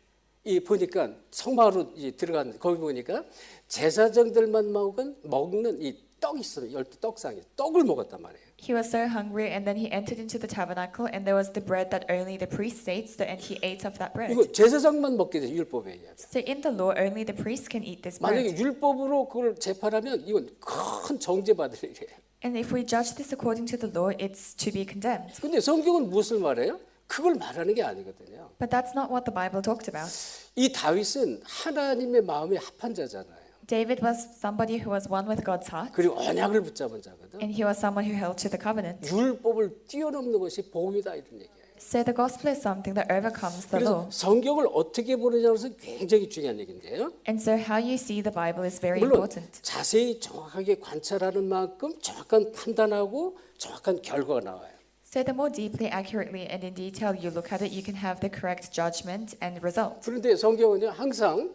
[SPEAKER 1] 보니까 성막으로 들어간 거기 보니까 제사장들만 먹는 이 떡이 있어요. 12떡상이 떡을 먹었단 말이에요.
[SPEAKER 2] He was so hungry, and then he entered into the tabernacle, and there was the bread that only the priest ate, and he ate of that bread.
[SPEAKER 1] 이거 제사장만 먹게 돼 율법에 의하면.
[SPEAKER 2] So in the law, only the priest can eat this
[SPEAKER 1] 만약에
[SPEAKER 2] bread.
[SPEAKER 1] 율법으로 그걸 재판하면 이건 큰 정죄받을 일이에요.
[SPEAKER 2] And if we judge this according to the law, it's to be condemned.
[SPEAKER 1] 근데 성경은 무엇을 말해요? 그걸 말하는 게 아니거든요.
[SPEAKER 2] But that's not what the Bible talked about.
[SPEAKER 1] 이 다윗은 하나님의 마음에 합한 자잖아요.
[SPEAKER 2] David was somebody who was one with God's heart,
[SPEAKER 1] 그리고 언약을 붙잡은 자거든.
[SPEAKER 2] and he was someone who held to the covenant.
[SPEAKER 1] 율법을 뛰어넘는 것이 복음이다 이런 얘기예요.
[SPEAKER 2] So the gospel is something that overcomes the
[SPEAKER 1] 그래서
[SPEAKER 2] law.
[SPEAKER 1] 성경을 어떻게 보느냐는 굉장히 중요한 얘기인데요.
[SPEAKER 2] And so how you see the Bible is very
[SPEAKER 1] 물론
[SPEAKER 2] important.
[SPEAKER 1] 자세히 정확하게 관찰하는 만큼 정확한 판단하고 정확한 결과가 나와요.
[SPEAKER 2] So the more deeply, accurately, and in detail you look at it, you can have the correct judgment and result.
[SPEAKER 1] 그런데 성경은요 항상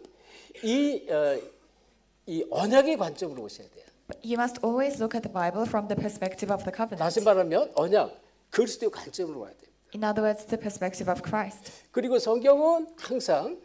[SPEAKER 1] 이 언약의 관점으로 보셔야 돼요.
[SPEAKER 2] But you must always look at the Bible from the perspective of the covenant.
[SPEAKER 1] 다시 말하면 언약 그리스도의 관점으로 봐야 돼요.
[SPEAKER 2] In other words, the perspective of Christ.
[SPEAKER 1] 그리고 성경은 항상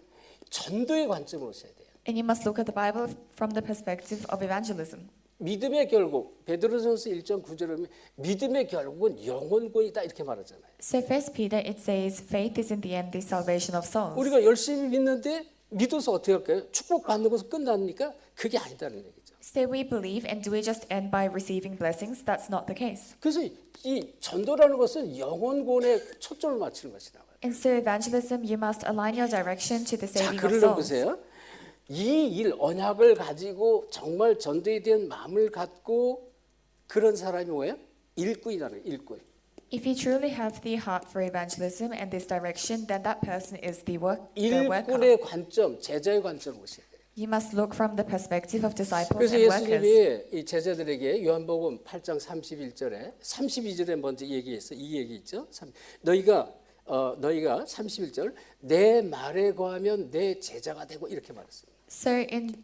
[SPEAKER 1] 전도의 관점으로 보셔야 돼요.
[SPEAKER 2] And you must look at the Bible from the perspective of evangelism.
[SPEAKER 1] 믿음의 결국 베드로전서 1장 9절에 보면 믿음의 결국은 영혼권이다 이렇게 말하잖아요.
[SPEAKER 2] So First Peter it says faith is in the end the salvation of souls.
[SPEAKER 1] 우리가 열심히 믿는데 믿어서 어떻게 할까요? 축복받는 것은 끝납니까? 그게 아니다는 얘기죠.
[SPEAKER 2] So we believe, and do we just end by receiving blessings? That's not the case.
[SPEAKER 1] 그래서 이 전도라는 것은 영혼권에 초점을 맞추는 것이라고요.
[SPEAKER 2] And so evangelism, you must align your direction to the
[SPEAKER 1] 자,
[SPEAKER 2] saving of
[SPEAKER 1] 글을
[SPEAKER 2] souls.
[SPEAKER 1] 보세요. 이 일 언약을 가지고 정말 전도에 대한 마음을 갖고 그런 사람이 뭐예요? 일꾼이라는 거예요. 일꾼.
[SPEAKER 2] If you truly have the heart for evangelism and this direction, then that person is the worker.
[SPEAKER 1] 일꾼의 관점, 제자의 관점을 보셔야 돼요.
[SPEAKER 2] You must look from the perspective of disciples
[SPEAKER 1] 그래서
[SPEAKER 2] and workers.
[SPEAKER 1] 예수님이 이 제자들에게 요한복음 8장 31절에 32절에 먼저 얘기했어요. 이 얘기 있죠. 너희가 31절 내 말에 거하면 내 제자가 되고 이렇게 말했습니다.
[SPEAKER 2] So in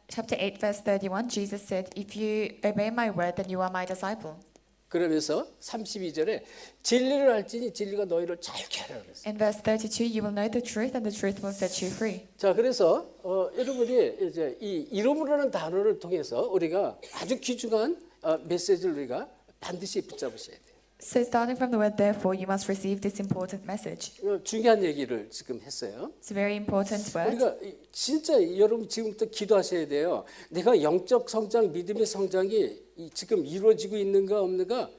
[SPEAKER 2] chapter 8 verse 31, Jesus said, if you obey my word, then you are my disciple.
[SPEAKER 1] 그러면서 32절에 진리를 알지니 진리가 너희를 자유케 하라 그랬어요.
[SPEAKER 2] In verse 32, you will know the truth and the truth will set you free.
[SPEAKER 1] 자, 그래서 여러분이 이제 이 이름이라는 단어를 통해서 우리가 아주 귀중한 메시지를 우리가 반드시 붙잡으셔야 돼요.
[SPEAKER 2] So starting from the word therefore, you must receive this important message.
[SPEAKER 1] 중요한 얘기를 지금 했어요.
[SPEAKER 2] It's a very important word.
[SPEAKER 1] 우리가 진짜 여러분 지금부터 기도하셔야 돼요. 내가 영적 성장, 믿음의 성장이 지금 이루어지고 있는가 없는가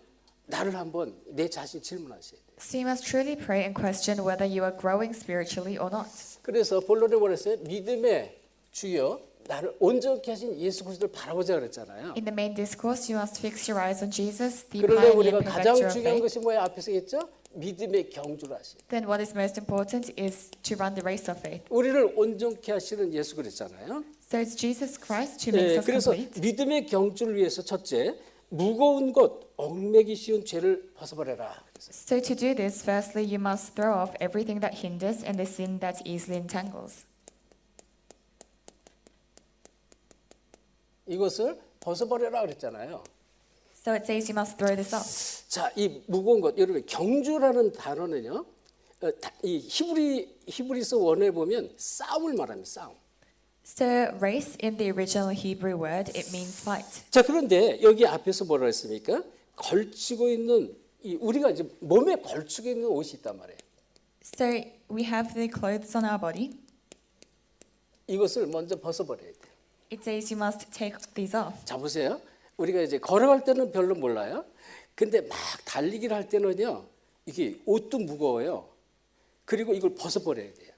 [SPEAKER 1] 나를 한번 내 자신 질문하셔야 돼요.
[SPEAKER 2] So you must truly pray and question whether you are growing spiritually or not.
[SPEAKER 1] 그래서 본론에 뭐랬어요? 믿음의 주여 나를 온전케 하신 예수 그리스도를 바라보자 그랬잖아요.
[SPEAKER 2] In the main discourse, you must fix your eyes on Jesus, the
[SPEAKER 1] 그런데
[SPEAKER 2] pioneer
[SPEAKER 1] 우리가
[SPEAKER 2] and
[SPEAKER 1] 가장
[SPEAKER 2] perfecter of
[SPEAKER 1] 중요한
[SPEAKER 2] faith.
[SPEAKER 1] 것이 뭐예요? 앞에서 했죠? 믿음의 경주를 하시.
[SPEAKER 2] Then what is most important is to run the race of faith.
[SPEAKER 1] 우리를 온전케 하시는 예수 그랬잖아요.
[SPEAKER 2] So it's Jesus Christ who makes us
[SPEAKER 1] 그래서
[SPEAKER 2] complete.
[SPEAKER 1] 믿음의 경주를 위해서 첫째 무거운 것, 얽매기 쉬운 죄를 벗어버려라.
[SPEAKER 2] So to do this, firstly, you must throw off everything that hinders and the sin that easily entangles.
[SPEAKER 1] 이것을 벗어버려라 그랬잖아요.
[SPEAKER 2] So it says you must throw this off.
[SPEAKER 1] 자, 이 무거운 것, 여러분 경주라는 단어는요, 이 히브리서 원어에 보면 싸움을 말합니다. 싸움.
[SPEAKER 2] So race in the original Hebrew word, it means fight.
[SPEAKER 1] 자, 그런데 여기 앞에서 뭐라 했습니까? 걸치고 있는 우리가 이제 몸에 걸치고 있는 옷이 있단 말이에요.
[SPEAKER 2] So we have the clothes on our body.
[SPEAKER 1] 이것을 먼저 벗어버려야 돼요.
[SPEAKER 2] It says you must take these off.
[SPEAKER 1] 자, 보세요. 우리가 이제 걸어갈 때는 별로 몰라요. 근데 막 달리기를 할 때는요, 이게 옷도 무거워요. 그리고 이걸 벗어버려야 돼요.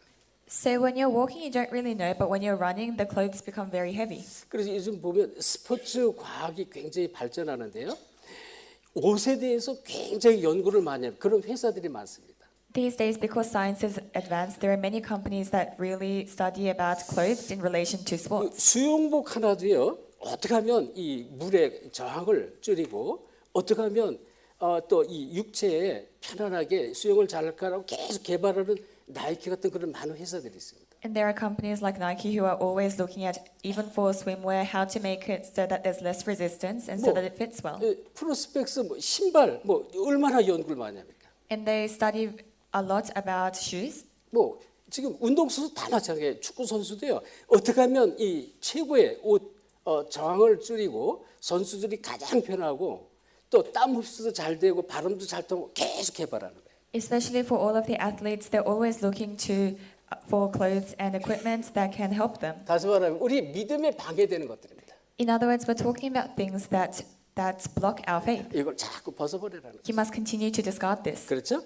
[SPEAKER 2] So when you're walking, you don't really know, but when you're running, the clothes become very heavy.
[SPEAKER 1] 그래서 요즘 보면 스포츠 과학이 굉장히 발전하는데요. 옷에 대해서 굉장히 연구를 많이 하는 그런 회사들이 많습니다.
[SPEAKER 2] These days, because science is advanced, there are many companies that really study about clothes in relation to sports.
[SPEAKER 1] 수영복 하나도요. 어떻게 하면 이 물의 저항을 줄이고 어떻게 하면 또 이 육체에 편안하게 수영을 잘할까라고 계속 개발하는 나이키 같은 그런 많은 회사들이 있습니다.
[SPEAKER 2] And there are companies like Nike who are always looking at, even for swimwear, how to make it so that there's less resistance and so that it fits well.
[SPEAKER 1] 프로스펙스 신발 얼마나 연구를 많이 합니까?
[SPEAKER 2] And they study a lot about shoes.
[SPEAKER 1] 지금 운동선수 다 마찬가지예요. 축구 선수도요. 어떻게 하면 이 최고의 옷 저항을 줄이고 선수들이 가장 편하고 또 땀 흡수도 잘 되고 발음도 잘 통하고 계속 개발하는 거예요.
[SPEAKER 2] Especially for all of the athletes, they're always looking for clothes and equipment that can help them.
[SPEAKER 1] 다시 말하면 우리 믿음에 방해되는 것들입니다.
[SPEAKER 2] In other words, we're talking about things that block our faith.
[SPEAKER 1] 이걸 자꾸 벗어버리라는 거죠.
[SPEAKER 2] You must continue to discard this.
[SPEAKER 1] 그렇죠?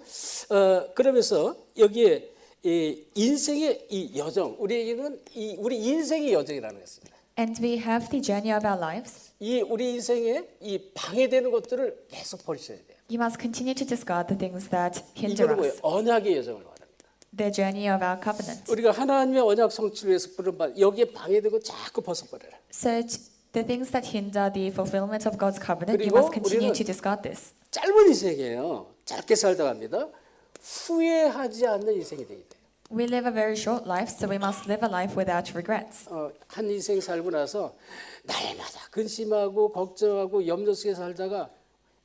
[SPEAKER 1] 그러면서 여기에 이 인생의 이 여정, 우리에게는 우리 인생의 여정이라는 것입니다.
[SPEAKER 2] And we have the journey of our lives.
[SPEAKER 1] 이 우리 인생에 이 방해되는 것들을 계속 버리셔야 돼요.
[SPEAKER 2] You must continue to discard the things that hinder
[SPEAKER 1] 이거는 뭐예요?
[SPEAKER 2] us,
[SPEAKER 1] 언약의 여정을 말합니다.
[SPEAKER 2] the journey of our covenant.
[SPEAKER 1] 우리가 하나님의 언약 성취를 위해서 부른 여기에 방해되고 자꾸 벗어버려라.
[SPEAKER 2] So the things that hinder the fulfillment of God's covenant, you
[SPEAKER 1] 그리고
[SPEAKER 2] must continue
[SPEAKER 1] 우리는
[SPEAKER 2] to discard this.
[SPEAKER 1] 짧은 인생이에요. 짧게 살다 갑니다. 후회하지 않는 인생이 되게 돼요.
[SPEAKER 2] We live a very short life, so we must live a life without regrets.
[SPEAKER 1] 한 인생 살고 나서 날마다 근심하고 걱정하고 염려 속에 살다가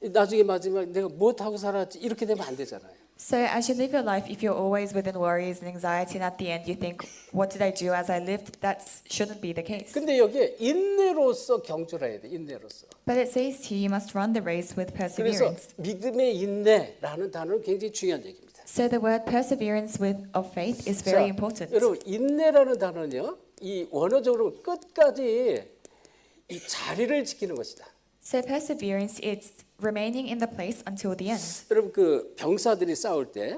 [SPEAKER 1] 나중에 마지막 내가 무엇하고 살았지 이렇게 되면 안 되잖아요.
[SPEAKER 2] So as you live your life, if you're always within worries and anxiety, and at the end you think, what did I do as I lived? That shouldn't be the case.
[SPEAKER 1] 근데 여기에 인내로서 경주를 해야 돼. 인내로서.
[SPEAKER 2] But it says here you must run the race with
[SPEAKER 1] 그래서
[SPEAKER 2] perseverance.
[SPEAKER 1] 믿음의 인내라는 단어는 굉장히 중요한 얘기입니다.
[SPEAKER 2] So the word perseverance of faith is very
[SPEAKER 1] 자,
[SPEAKER 2] important.
[SPEAKER 1] 여러분 인내라는 단어는요. 이 원어적으로 끝까지 이 자리를 지키는 것이다.
[SPEAKER 2] So perseverance is remaining in the place until the end.
[SPEAKER 1] 여러분 그 병사들이 싸울 때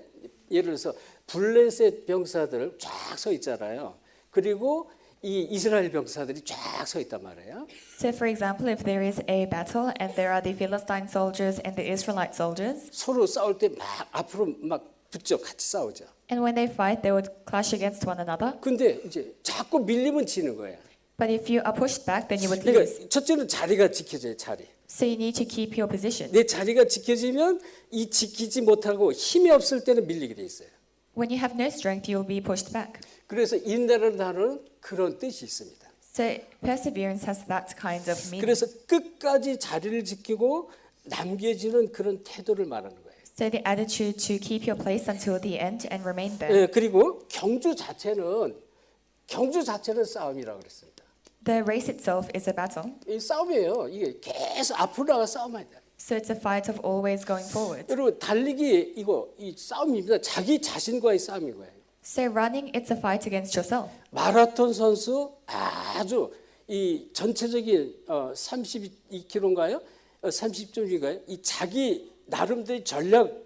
[SPEAKER 1] 예를 들어서 블레셋 병사들 쫙 서 있잖아요. 그리고 이 이스라엘 병사들이 쫙 서 있단 말이에요.
[SPEAKER 2] So for example, if there is a battle and there are the Philistine soldiers and the Israelite soldiers,
[SPEAKER 1] 서로 싸울 때 막 앞으로 막 붙죠. 같이 싸우죠.
[SPEAKER 2] and when they fight, they would clash against one another.
[SPEAKER 1] 근데 이제 자꾸 밀리면 지는 거예요.
[SPEAKER 2] But if you are pushed back, then you would lose.
[SPEAKER 1] 그러니까 첫째는 자리가 지켜져요. 자리.
[SPEAKER 2] So you need to keep your position.
[SPEAKER 1] 내 자리가 지켜지면 이 지키지 못하고 힘이 없을 때는 밀리게 돼 있어요.
[SPEAKER 2] When you have no strength, you will be pushed back.
[SPEAKER 1] 그래서 인내라는 단어는 그런 뜻이 있습니다.
[SPEAKER 2] So perseverance has that kind of meaning.
[SPEAKER 1] 그래서 끝까지 자리를 지키고 남겨지는 그런 태도를 말하는 거예요.
[SPEAKER 2] So the attitude to keep your place until the end and remain there.
[SPEAKER 1] 예, 그리고 경주 자체는 싸움이라고 그랬습니다.
[SPEAKER 2] The race itself is a battle.
[SPEAKER 1] 이 싸움이에요. 이게 계속 앞으로 나가 싸움해야 돼.
[SPEAKER 2] So it's a fight of always going forward.
[SPEAKER 1] 여러분 달리기 이 싸움입니다. 자기 자신과의 싸움인 거예요.
[SPEAKER 2] So running, it's a fight against yourself.
[SPEAKER 1] 마라톤 선수 아주 이 전체적인 32km인가요? 30점인가요? 이 자기 나름대로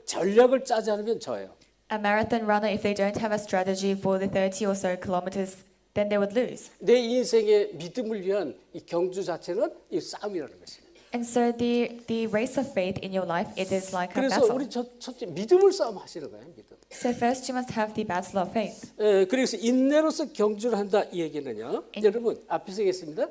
[SPEAKER 1] 전략을 짜지 않으면 져요.
[SPEAKER 2] A marathon runner, if they don't have a strategy for the 30 or so kilometers, then they would lose.
[SPEAKER 1] 내 인생의 믿음을 위한 이 경주 자체는 이 싸움이라는 것입니다.
[SPEAKER 2] And so the race of faith in your life, it is like a
[SPEAKER 1] 그래서
[SPEAKER 2] battle.
[SPEAKER 1] 우리 첫째 믿음을 싸움하시는 거예요. 믿음.
[SPEAKER 2] So first you must have the battle of faith.
[SPEAKER 1] 그래서 인내로서 경주를 한다 이 얘기는요. 여러분 앞에 쓰겠습니다.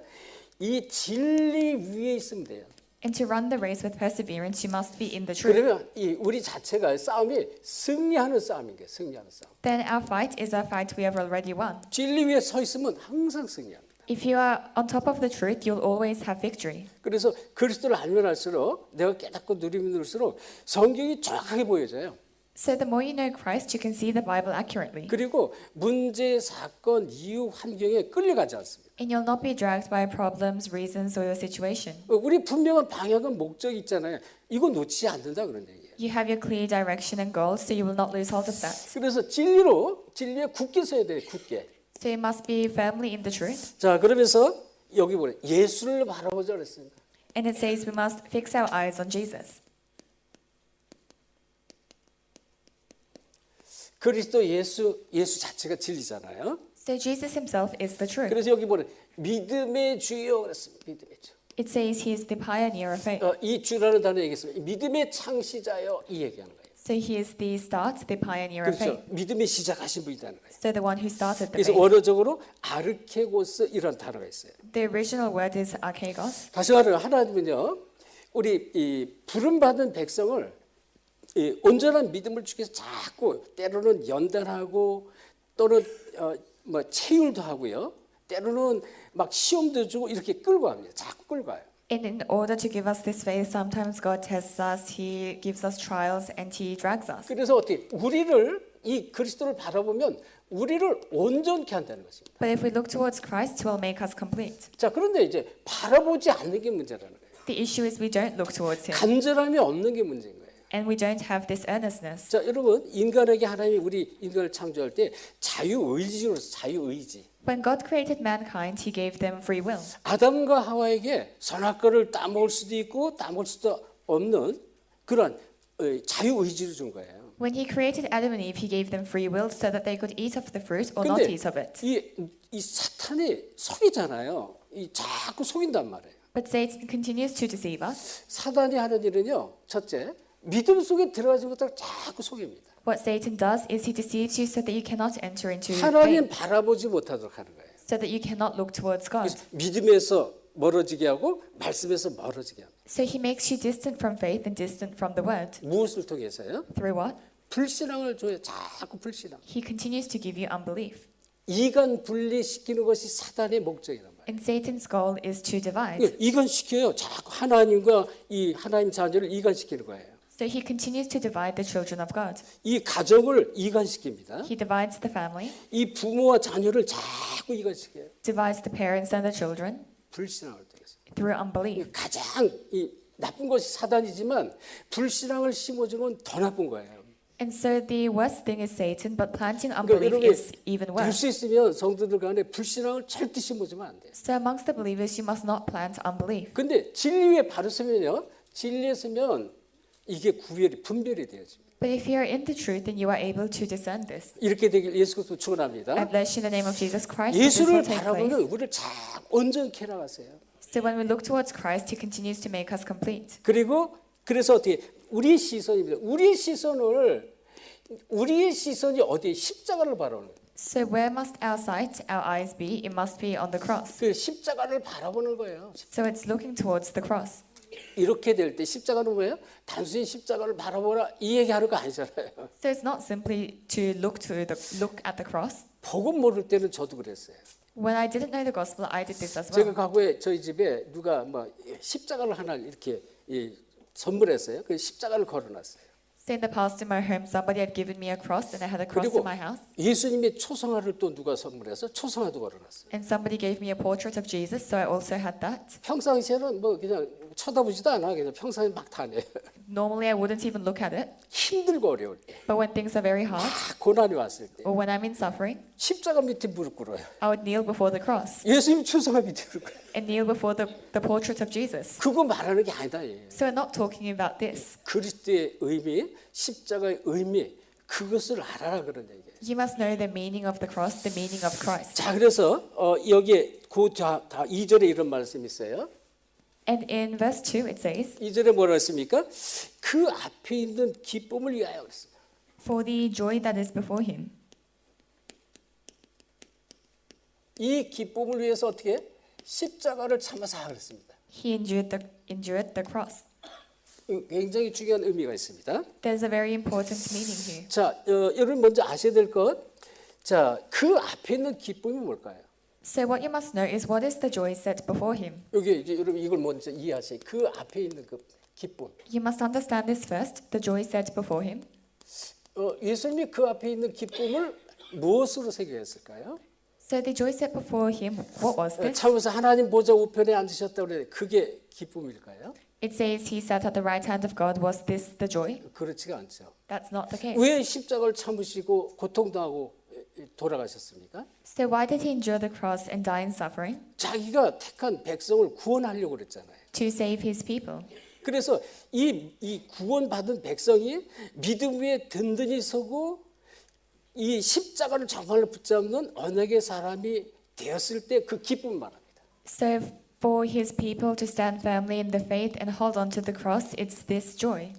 [SPEAKER 1] 이 진리 위에 있으면 돼요.
[SPEAKER 2] And to run the race with perseverance, you must be in the truth.
[SPEAKER 1] 그러면 이 우리 자체가 싸움이 승리하는 싸움인 거예요. 승리하는 싸움.
[SPEAKER 2] Then our fight is a fight we have already won.
[SPEAKER 1] 진리 위에 서 있으면 항상 승리합니다.
[SPEAKER 2] If you are on top of the truth, you'll always have victory.
[SPEAKER 1] 그래서 그리스도를 알면 알수록 내가 깨닫고 누리면 누릴수록 성경이 정확하게 보여져요.
[SPEAKER 2] So the more you know Christ, you can see the Bible accurately.
[SPEAKER 1] 그리고 문제, 사건, 이유, 환경에 끌려가지 않습니다.
[SPEAKER 2] And you'll not be dragged by problems, reasons, or your situation.
[SPEAKER 1] 우리 분명한 방향은 목적이 있잖아요. 이거 놓치지 않는다 그런 얘기예요.
[SPEAKER 2] You have your clear direction and goals, so you will not lose hold of that.
[SPEAKER 1] 그래서 진리에 굳게 서야 돼요. 굳게.
[SPEAKER 2] So you must be firmly in the truth.
[SPEAKER 1] 자, 그러면서 여기 보래 예수를 바라보자 그랬습니다.
[SPEAKER 2] And it says we must fix our eyes on Jesus.
[SPEAKER 1] 그리스도 예수 자체가 진리잖아요.
[SPEAKER 2] So Jesus himself is the truth.
[SPEAKER 1] 그래서 여기 보래 믿음의 주여 그랬습니다. 믿음의 주.
[SPEAKER 2] It says he is the pioneer of faith.
[SPEAKER 1] 이 주라는 단어 얘기했습니다. 믿음의 창시자요 이 얘기하는 거예요.
[SPEAKER 2] So he is the start, the pioneer of
[SPEAKER 1] 그렇죠.
[SPEAKER 2] faith.
[SPEAKER 1] 믿음의 시작하신 분이라는 거예요.
[SPEAKER 2] So the one who started the
[SPEAKER 1] 그래서
[SPEAKER 2] faith.
[SPEAKER 1] 원어적으로 아르케고스 이런 단어가 있어요.
[SPEAKER 2] The original word is archegos.
[SPEAKER 1] 다시 말하면 하나님은요, 우리 이 부름 받은 백성을 이 온전한 믿음을 주기 위해서 자꾸 때로는 연단하고 또는 뭐 체휼도 하고요, 때로는 막 시험도 주고 이렇게 끌고 갑니다. 자꾸 끌고 가요.
[SPEAKER 2] And in order to give us this faith, sometimes God tests us, He gives us trials, and He drags us.
[SPEAKER 1] 그래서 어떻게 우리를 이 그리스도를 바라보면 우리를 온전케 한다는 것입니다.
[SPEAKER 2] But if we look towards Christ, He will make us complete.
[SPEAKER 1] 자, 그런데 이제 바라보지 않는 게 문제라는 거예요.
[SPEAKER 2] The issue is we don't look towards Him,
[SPEAKER 1] 간절함이 없는 게 문제인 거예요.
[SPEAKER 2] and we don't have this earnestness.
[SPEAKER 1] 자, 여러분 인간에게 하나님이 우리 인간을 창조할 때 자유의지로서 자유의지.
[SPEAKER 2] When God created mankind, He gave them free will.
[SPEAKER 1] 아담과 하와에게 선악과를 따먹을 수도 있고 따먹을 수도 없는 그런 자유의지를 준 거예요.
[SPEAKER 2] When He created Adam and Eve, He gave them free will so that they could eat of the fruit or not
[SPEAKER 1] 근데
[SPEAKER 2] eat of it.
[SPEAKER 1] 이 사탄이 속이잖아요. 이 자꾸 속인단 말이에요.
[SPEAKER 2] But Satan continues to deceive us.
[SPEAKER 1] 사단이 하는 일은요. 첫째, 믿음 속에 들어가지 못하고 자꾸 속입니다.
[SPEAKER 2] What Satan does is he deceives you so that you cannot enter into
[SPEAKER 1] 하나님
[SPEAKER 2] faith,
[SPEAKER 1] 바라보지 못하도록 하는 거예요.
[SPEAKER 2] so that you cannot look towards God.
[SPEAKER 1] 그래서 믿음에서 멀어지게 하고 말씀에서 멀어지게 합니다.
[SPEAKER 2] So he makes you distant from faith and distant from the word.
[SPEAKER 1] 무엇을 통해서요?
[SPEAKER 2] Through what?
[SPEAKER 1] 불신앙을 줘요. 자꾸 불신앙.
[SPEAKER 2] He continues to give you unbelief.
[SPEAKER 1] 이간 분리시키는 것이 사단의 목적이란 말이에요.
[SPEAKER 2] And Satan's goal is to divide.
[SPEAKER 1] 이간시켜요. 자꾸 하나님과 이 하나님 자녀를 이간시키는 거예요.
[SPEAKER 2] So he continues to divide the children of God.
[SPEAKER 1] 이 가정을 이간시킵니다.
[SPEAKER 2] He divides the family,
[SPEAKER 1] 이 부모와 자녀를 자꾸 이간시켜요.
[SPEAKER 2] divides the parents and the children
[SPEAKER 1] 불신앙을 통해서.
[SPEAKER 2] through unbelief.
[SPEAKER 1] 가장 이 나쁜 것이 사단이지만 불신앙을 심어주면 더 나쁜 거예요.
[SPEAKER 2] And so the worst thing is Satan, but planting
[SPEAKER 1] 그러니까
[SPEAKER 2] unbelief
[SPEAKER 1] 여러분이
[SPEAKER 2] is even
[SPEAKER 1] 될
[SPEAKER 2] worse.
[SPEAKER 1] 수 있으면 성도들 간에 불신앙을 절대 심어주면 안 돼요.
[SPEAKER 2] So amongst the believers, you must not plant unbelief.
[SPEAKER 1] 근데 진리에 바로 서면요. 진리에 서면 이게 분별이 되어집니다.
[SPEAKER 2] But if you are in the truth, then you are able to discern this.
[SPEAKER 1] 이렇게 되길 예수 그리스도
[SPEAKER 2] I
[SPEAKER 1] 축원합니다.
[SPEAKER 2] bless you in the name of Jesus Christ. That this
[SPEAKER 1] 예수를
[SPEAKER 2] will take
[SPEAKER 1] 바라보면
[SPEAKER 2] place.
[SPEAKER 1] 우리를 잘 온전케 나가세요.
[SPEAKER 2] So when we look towards Christ, He continues to make us complete.
[SPEAKER 1] 그리고 그래서 어떻게 우리의 시선입니다. 우리의 시선이 어디에 십자가를 바라보는 거예요.
[SPEAKER 2] So where must our sight, our eyes be? It must be on the cross.
[SPEAKER 1] 그 십자가를 바라보는 거예요.
[SPEAKER 2] So it's looking towards the cross.
[SPEAKER 1] 이렇게 될 때 십자가는 뭐예요? 단순히 십자가를 바라보라 이 얘기하는 거 아니잖아요.
[SPEAKER 2] So it's not simply to look at the cross.
[SPEAKER 1] 복음 모를 때는 저도 그랬어요.
[SPEAKER 2] When I didn't know the gospel, I did this as
[SPEAKER 1] 제가
[SPEAKER 2] well.
[SPEAKER 1] 과거에 저희 집에 누가 뭐 십자가를 하나 이렇게 선물했어요. 그 십자가를 걸어놨어요.
[SPEAKER 2] So in the past in my home, somebody had given me a cross, and I had a cross
[SPEAKER 1] 그리고
[SPEAKER 2] in my house.
[SPEAKER 1] 예수님의 초상화를 또 누가 선물해서 초상화도 걸어놨어요.
[SPEAKER 2] And somebody gave me a portrait of Jesus, so I also had that.
[SPEAKER 1] 평상시에는 뭐 그냥 쳐다보지도 않아. 그냥 평상에 막 다녀요.
[SPEAKER 2] Normally, I wouldn't even look at it.
[SPEAKER 1] 힘들고 어려울 때,
[SPEAKER 2] But when things are very hard,
[SPEAKER 1] 고난이 왔을 때
[SPEAKER 2] or when I'm in suffering,
[SPEAKER 1] 십자가 밑에 무릎 꿇어요.
[SPEAKER 2] I would kneel before the cross
[SPEAKER 1] 예수님 초상화 밑에 무릎 꿇어요.
[SPEAKER 2] and kneel before the portrait of Jesus.
[SPEAKER 1] 그거 말하는 게 아니다. 얘.
[SPEAKER 2] So we're not talking about this.
[SPEAKER 1] 그리스도의 의미, 십자가의 의미 그것을 알아라 그런 얘기예요.
[SPEAKER 2] You must know the meaning of the cross, the meaning of Christ.
[SPEAKER 1] 자, 그래서 여기에 다 2절에 이런 말씀이 있어요.
[SPEAKER 2] And in verse 2 it says,
[SPEAKER 1] 2절에 뭐라 했습니까? 그 앞에 있는 기쁨을 위하여 그랬습니다.
[SPEAKER 2] For the joy that is before him.
[SPEAKER 1] 이 기쁨을 위해서 어떻게 십자가를 참아서 그랬습니다.
[SPEAKER 2] He endured the cross.
[SPEAKER 1] 굉장히 중요한 의미가 있습니다.
[SPEAKER 2] There's a very important meaning here.
[SPEAKER 1] 자, 여러분 먼저 아셔야 될 것. 자, 그 앞에 있는 기쁨이 뭘까요?
[SPEAKER 2] So what you must know is what is the joy set before him.
[SPEAKER 1] 여기 이제 여러분 이걸 먼저 이해하세요. 그 앞에 있는 그 기쁨.
[SPEAKER 2] You must understand this first, the joy set before him.
[SPEAKER 1] 예수님이 그 앞에 있는 기쁨을 무엇으로 새겨했을까요?
[SPEAKER 2] So the joy set before him, what was this?
[SPEAKER 1] 참으서 하나님 보좌 우편에 앉으셨다고 그래. 그게 기쁨일까요?
[SPEAKER 2] It says he sat at the right hand of God. Was this the joy?
[SPEAKER 1] 그렇지가 않죠.
[SPEAKER 2] That's not the case.
[SPEAKER 1] 왜 십자가를 참으시고 고통당하고 돌아가셨습니까?
[SPEAKER 2] So why did he endure the cross and die in suffering?
[SPEAKER 1] 자기가 택한 백성을 구원하려고 그랬잖아요.
[SPEAKER 2] To save his people.
[SPEAKER 1] 그래서 이 구원받은 백성이 믿음 위에 든든히 서고 이 십자가를 정말로 붙잡는 언약의 사람이 되었을 때 그 기쁨을 말합니다.
[SPEAKER 2] So for his people to stand firmly in the faith and hold on to the cross, it's this joy.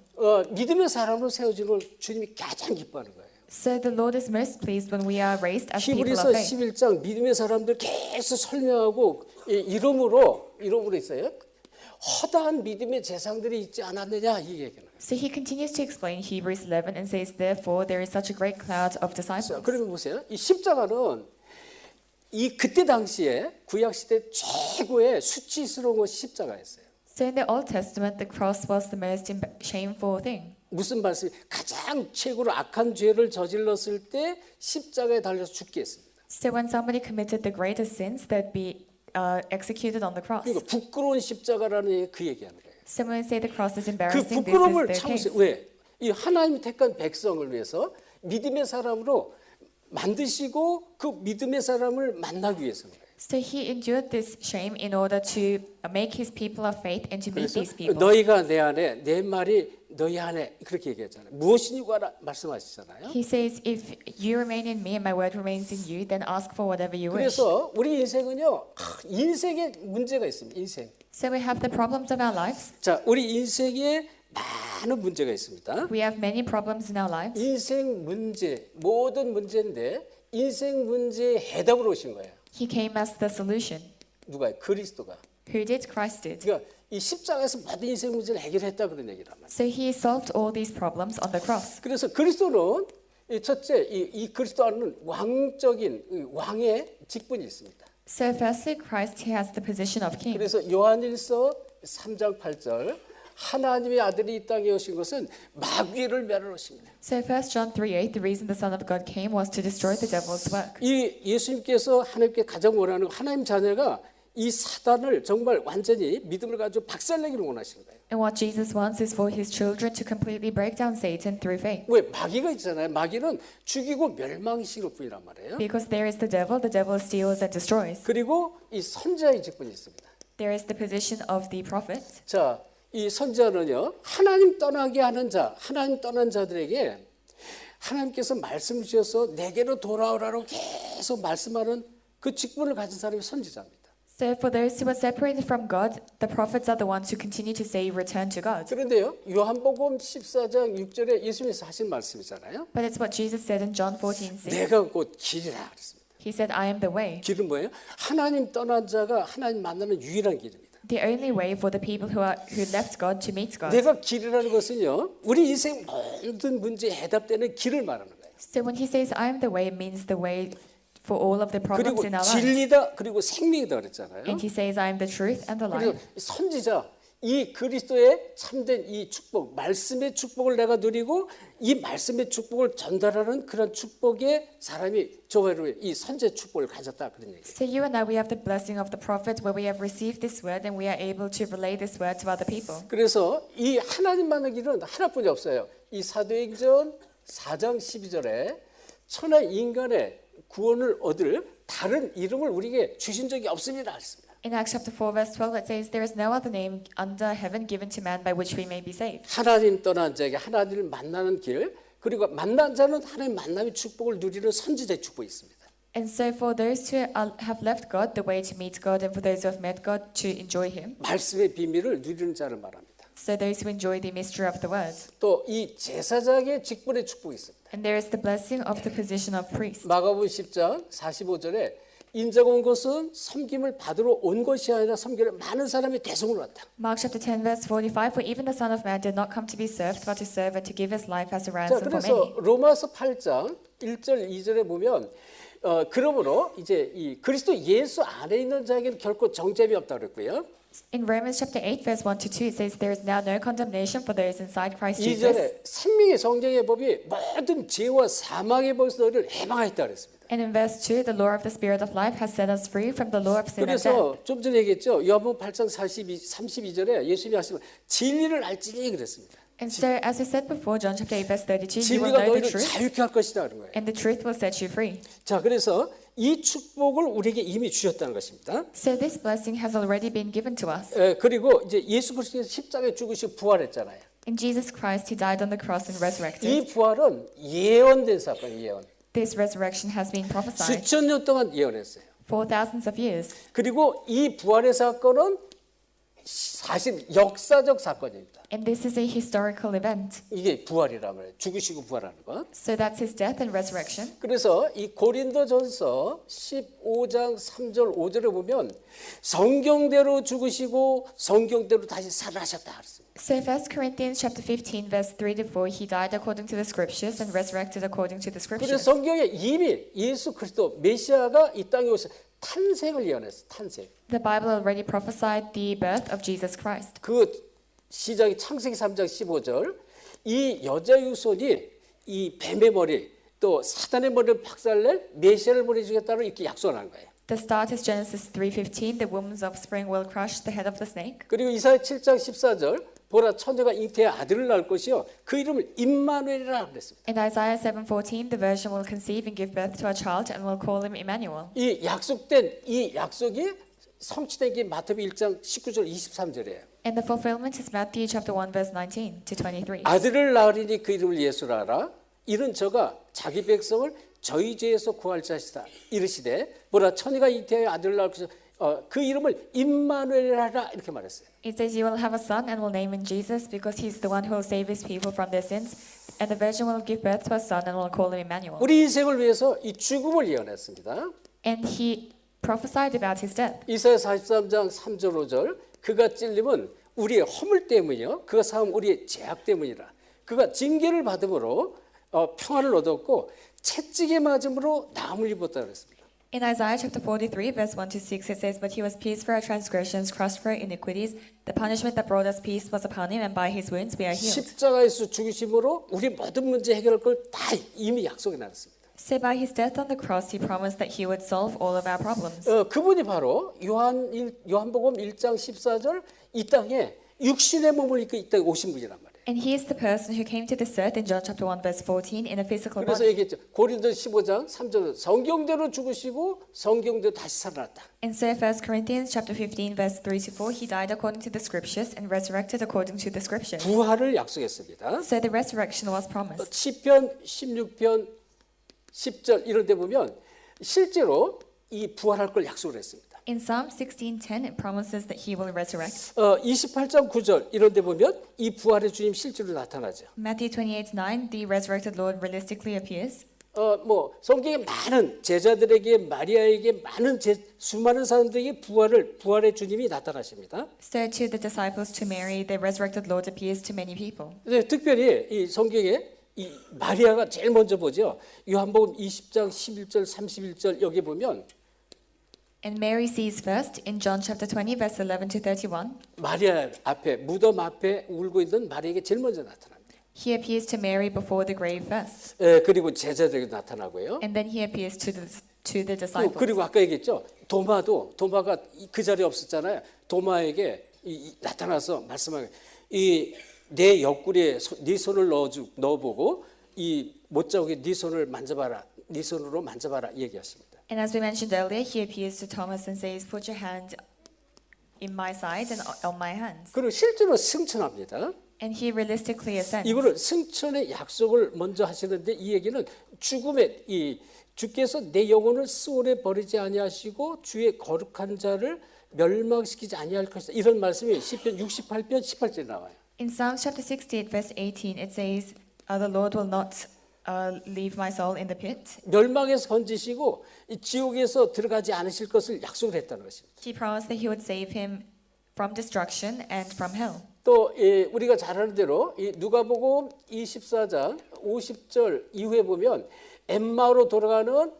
[SPEAKER 1] 믿음의 사람으로 세워지는 걸 주님이 가장 기뻐하는 거예요.
[SPEAKER 2] So the Lord is most pleased when we are raised as people
[SPEAKER 1] 히브리서
[SPEAKER 2] of faith.
[SPEAKER 1] 11장 믿음의 사람들 계속 설명하고 이름으로 있어요. 허다한 믿음의 재상들이 있지 않았느냐 이 얘기는.
[SPEAKER 2] So he continues to explain Hebrews 11 and says, therefore there is such a great cloud of disciples.
[SPEAKER 1] 그러면 보세요. 이 십자가는 그때 당시에 구약 시대 최고의 수치스러운 것이 십자가였어요.
[SPEAKER 2] So in the Old Testament, the cross was the most shameful thing.
[SPEAKER 1] 무슨 말씀이 가장 최고로 악한 죄를 저질렀을 때 십자가에 달려서 죽게 했습니다.
[SPEAKER 2] So when somebody committed the greatest sins, they'd be executed on the cross.
[SPEAKER 1] 그러니까 부끄러운 십자가라는 그 얘기하는 거예요.
[SPEAKER 2] So when we say the cross is
[SPEAKER 1] 그
[SPEAKER 2] embarrassing,
[SPEAKER 1] 부끄러움을
[SPEAKER 2] this is the
[SPEAKER 1] 참으세요.
[SPEAKER 2] case.
[SPEAKER 1] 왜? 이 하나님이 택한 백성을 위해서 믿음의 사람으로 만드시고 그 믿음의 사람을 만나기 위해서인 거예요.
[SPEAKER 2] So he endured this shame in order to make his people of faith and to meet
[SPEAKER 1] 그래서
[SPEAKER 2] these people.
[SPEAKER 1] 너희가 내 안에 내 말이 너희 안에 그렇게 얘기했잖아요. 무엇이니 구하라 말씀하시잖아요.
[SPEAKER 2] He says, if you remain in me and my word remains in you, then ask for whatever you wish.
[SPEAKER 1] 그래서 우리 인생은요. 인생에 문제가 있습니다. 인생.
[SPEAKER 2] So we have the problems of our lives.
[SPEAKER 1] 자, 우리 인생에 많은 문제가 있습니다.
[SPEAKER 2] We have many problems in our lives.
[SPEAKER 1] 인생 문제, 모든 문제인데 인생 문제의 해답으로 오신 거예요.
[SPEAKER 2] He came as the solution.
[SPEAKER 1] 누가요? 그리스도가.
[SPEAKER 2] Who did? Christ did.
[SPEAKER 1] 그러니까 이 십자가에서 모든 인생 문제를 해결했다 그런 얘기란 말이에요.
[SPEAKER 2] So he solved all these problems on the cross.
[SPEAKER 1] 그래서 그리스도는 이 첫째 이 그리스도 안에는 왕적인 이 왕의 직분이 있습니다.
[SPEAKER 2] So firstly, Christ, he has the position of king.
[SPEAKER 1] 그래서 요한일서 3장 8절 하나님의 아들이 이 땅에 오신 것은 마귀를 멸하러 오십니다.
[SPEAKER 2] So 1 John 3:8, the reason the Son of God came was to destroy the devil's work.
[SPEAKER 1] 이 예수님께서 하나님께 가장 원하는 하나님 자녀가 이 사단을 정말 완전히 믿음을 가지고 박살내기를 원하시는 거예요.
[SPEAKER 2] And what Jesus wants is for his children to completely break down Satan through faith.
[SPEAKER 1] 왜 마귀가 있잖아요. 마귀는 죽이고 멸망시킬 뿐이란 말이에요.
[SPEAKER 2] Because there is the devil steals and destroys.
[SPEAKER 1] 그리고 이 선지자의 직분이 있습니다.
[SPEAKER 2] There is the position of the prophet.
[SPEAKER 1] 자, 이 선지자는요. 하나님 떠나게 하는 자, 하나님 떠난 자들에게 하나님께서 말씀 주셔서 내게로 돌아오라고 계속 말씀하는 그 직분을 가진 사람이 선지자입니다.
[SPEAKER 2] So for those who are separated from God, the prophets are the ones who continue to say, return to God.
[SPEAKER 1] 그런데요. 요한복음 14장 6절에 예수님께서 하신 말씀이잖아요.
[SPEAKER 2] But it's what Jesus said in John 14:6.
[SPEAKER 1] 내가 곧 길이라 그랬습니다.
[SPEAKER 2] He said, I am the way.
[SPEAKER 1] 길은 뭐예요? 하나님 떠난 자가 하나님 만나는 유일한 길입니다.
[SPEAKER 2] The only way for the people who left God to meet God.
[SPEAKER 1] 내가 길이라는 것은요. 우리 인생 모든 문제에 해답되는 길을 말하는 거예요.
[SPEAKER 2] So when he says, I am the way, it means the way for all of the problems
[SPEAKER 1] 그리고
[SPEAKER 2] in our lives.
[SPEAKER 1] 진리다 그리고 생명이다 그랬잖아요.
[SPEAKER 2] And he says, I am the truth and the
[SPEAKER 1] 그래서
[SPEAKER 2] life.
[SPEAKER 1] 선지자 이 그리스도의 참된 이 축복, 말씀의 축복을 내가 누리고 이 말씀의 축복을 전달하는 그런 축복의 사람이 저와로 이 선제 축복을 가졌다 그런 얘기예요.
[SPEAKER 2] So you and I, we have the blessing of the prophet where we have received this word and we are able to relay this word to other people.
[SPEAKER 1] 그래서 이 하나님 만나는 길은 하나뿐이 없어요. 이 사도행전 4장 12절에 천하 인간의 구원을 얻을 다른 이름을 우리에게 주신 적이 없습니다. 했습니다.
[SPEAKER 2] In Acts chapter 4 verse 12 it says, there is no other name under heaven given to man by which we may be saved.
[SPEAKER 1] 하나님 떠난 자에게 하나님을 만나는 길 그리고 만난 자는 하나님 만남의 축복을 누리는 선지자의 축복이 있습니다.
[SPEAKER 2] And so for those who have left God, the way to meet God, and for those who have met God, to enjoy Him.
[SPEAKER 1] 말씀의 비밀을 누리는 자를 말합니다.
[SPEAKER 2] So those who enjoy the mystery of the word.
[SPEAKER 1] 또 이 제사장의 직분의 축복이 있습니다.
[SPEAKER 2] And there is the blessing of the position of priest.
[SPEAKER 1] 마가복음 10장 45절에 인자가 온 것은 섬김을 받으러 온 것이 아니라 섬기러 많은 사람이 대성으로 왔다.
[SPEAKER 2] Mark chapter 10 verse 45, for even the Son of Man did not come to be served, but to serve and to give his life as a
[SPEAKER 1] 자,
[SPEAKER 2] ransom for
[SPEAKER 1] 그래서
[SPEAKER 2] many.
[SPEAKER 1] 로마서 8장 1절 2절에 보면 그러므로 이제 이 그리스도 예수 안에 있는 자에게는 결코 정죄함이 없다 그랬고요.
[SPEAKER 2] In Romans chapter 8 verse 1 to 2 it says there is now no condemnation for those inside Christ Jesus.
[SPEAKER 1] 2절에 생명의 성령의 법이 모든 죄와 사망의 법에서 너희를 해방하였다 그랬습니다.
[SPEAKER 2] And in verse 2 the law of the spirit of life has set us free from the law of sin and death.
[SPEAKER 1] 그래서 좀 전에 얘기했죠. 요한복음 8장 32절에 예수님이 하시면 진리를 알지니 그랬습니다.
[SPEAKER 2] And so as we said before, John chapter 8 verse 32, you will
[SPEAKER 1] 진리가
[SPEAKER 2] know the
[SPEAKER 1] 너희를
[SPEAKER 2] truth
[SPEAKER 1] 자유케 할 것이다 그런 거예요.
[SPEAKER 2] and the truth will set you free.
[SPEAKER 1] 자, 그래서 이 축복을 우리에게 이미 주셨다는 것입니다.
[SPEAKER 2] So this blessing has already been given to us.
[SPEAKER 1] 그리고 이제 예수 그리스도께서 십자가에 죽으시고 부활했잖아요.
[SPEAKER 2] In Jesus Christ, He died on the cross and resurrected.
[SPEAKER 1] 이 부활은 예언된 사건이에요. 예언.
[SPEAKER 2] This resurrection has been prophesied
[SPEAKER 1] 수천 년 동안 예언했어요.
[SPEAKER 2] for thousands of years.
[SPEAKER 1] 그리고 이 부활의 사건은 사실 역사적 사건입니다.
[SPEAKER 2] And this is a historical event.
[SPEAKER 1] 이게 부활이란 말이에요. 죽으시고 부활하는 것.
[SPEAKER 2] So that's His death and resurrection.
[SPEAKER 1] 그래서 이 고린도전서 15장 3절 5절에 보면 성경대로 죽으시고 성경대로 다시 살아나셨다 그랬습니다.
[SPEAKER 2] So 1 Corinthians chapter 15 verse 3 to 4, He died according to the scriptures and resurrected according to the
[SPEAKER 1] 그래서
[SPEAKER 2] scriptures.
[SPEAKER 1] 성경에 이미 예수 그리스도 메시아가 이 땅에 오셔 탄생을 예언했어요. 탄생.
[SPEAKER 2] The Bible already prophesied the birth of Jesus Christ.
[SPEAKER 1] 그 시작이 창세기 3장 15절 이 여자 유손이 이 뱀의 머리 또 사단의 머리를 박살낼 메시아를 보내주겠다고 이렇게 약속을 한 거예요.
[SPEAKER 2] The start is Genesis 3:15, the woman's offspring will crush the head of the snake.
[SPEAKER 1] 그리고 이사야 7장 14절 보라 처녀가 잉태에 아들을 낳을 것이요 그 이름을 임마누엘이라 그랬습니다.
[SPEAKER 2] In Isaiah 7:14, the virgin will conceive and give birth to a child and will call him Emmanuel.
[SPEAKER 1] 이 약속된 이 약속이 성취된 게 마태복음 1장 19절 23절이에요.
[SPEAKER 2] And the fulfillment is Matthew chapter 1 verse 19 to 23.
[SPEAKER 1] 아들을 낳으리니 그 이름을 예수라 하라. 이는 저가 자기 백성을 저희 죄에서 구할 자시다. 이르시되 보라 처녀가 잉태하여 아들을 낳을 것이요 그 이름을 임마누엘이라 하라 이렇게 말했어요.
[SPEAKER 2] It says you will have a son and will name him Jesus because he's the one who will save his people from their sins. And the virgin will give birth to a son and will call him Emmanuel.
[SPEAKER 1] 우리 인생을 위해서 이 죽음을 예언했습니다.
[SPEAKER 2] And he prophesied about his death.
[SPEAKER 1] 이사야 43장 3절 5절 그가 찔림은 우리의 허물 때문이요 그가 사함 우리의 죄악 때문이라. 그가 징계를 받음으로 평안을 얻었고 채찍에 맞음으로 나음을 입었다 그랬습니다.
[SPEAKER 2] In Isaiah chapter 43, verse 1 to 6, it says, But he was pierced for our transgressions, crushed for our iniquities. The punishment that brought us peace was upon him, and by his wounds we are healed.
[SPEAKER 1] 십자가에서 죽으심으로 우리 모든 문제 해결할 걸 다 이미 약속해 놨습니다.
[SPEAKER 2] So by his death on the cross, he promised that he would solve all of our problems.
[SPEAKER 1] 그분이 바로 요한복음 1장 14절 이 땅에 육신의 몸을 입고 이 땅에 오신 분이란 말이에요.
[SPEAKER 2] And he is the person who came to this earth in John chapter 1, verse 14, in a physical
[SPEAKER 1] 그래서
[SPEAKER 2] body.
[SPEAKER 1] 얘기했죠. 고린도 15장 3절 성경대로 죽으시고 성경대로 다시 살아났다.
[SPEAKER 2] And so 1 Corinthians chapter 15, verse 3 to 4, he died according to the scriptures and resurrected according to the scriptures.
[SPEAKER 1] 부활을 약속했습니다.
[SPEAKER 2] So the resurrection was promised.
[SPEAKER 1] 시편 16편 10절 이런 데 보면 실제로 이 부활할 걸 약속을 했습니다.
[SPEAKER 2] In Psalm 16:10, it promises that he will resurrect.
[SPEAKER 1] 28장 9절 이런 데 보면 이 부활의 주님 실제로 나타나죠.
[SPEAKER 2] Matthew 28:9, the resurrected Lord realistically appears.
[SPEAKER 1] 성경에 많은 제자들에게 마리아에게 수많은 사람들에게 부활의 주님이 나타나십니다.
[SPEAKER 2] So to the disciples, to Mary, the resurrected Lord appears to many people.
[SPEAKER 1] 근데 특별히 이 성경에 이 마리아가 제일 먼저 보죠. 요한복음 20장 11절 31절 여기 보면
[SPEAKER 2] And Mary sees first in John chapter 20, verse 11 to 31.
[SPEAKER 1] 마리아 앞에 무덤 앞에 울고 있는 마리아에게 제일 먼저 나타납니다.
[SPEAKER 2] He appears to Mary before the grave first,
[SPEAKER 1] 그리고 제자들에게 나타나고요.
[SPEAKER 2] and then he appears to the disciples.
[SPEAKER 1] 그리고 아까 얘기했죠. 도마가 그 자리에 없었잖아요. 도마에게 나타나서 말씀하게 내 옆구리에 네 손을 넣어보고 이 못자국에 네 손을 만져봐라. 네 손으로 만져봐라 이 얘기하십니다.
[SPEAKER 2] And as we mentioned earlier, he appears to Thomas and says, "Put your hand in my side and on my hands."
[SPEAKER 1] 그리고 실제로 승천합니다.
[SPEAKER 2] And he realistically ascends.
[SPEAKER 1] 이거는 승천의 약속을 먼저 하시는데 이 얘기는 죽음의 주께서 내 영혼을 수월에 버리지 아니하시고 주의 거룩한 자를 멸망시키지 아니할 것이다. 이런 말씀이 시편 68편 18절에 나와요.
[SPEAKER 2] In Psalms chapter 68, verse 18, it says, "The Lord will not leave my soul in the pit."
[SPEAKER 1] 멸망에서 건지시고 이 지옥에서 들어가지 않으실 것을 약속을 했다는 것입니다.
[SPEAKER 2] He promised that he would save him from destruction and from hell.
[SPEAKER 1] 또 우리가 잘 아는 대로 이 누가복음 24장 50절 이후에 보면 엠마오로 돌아가는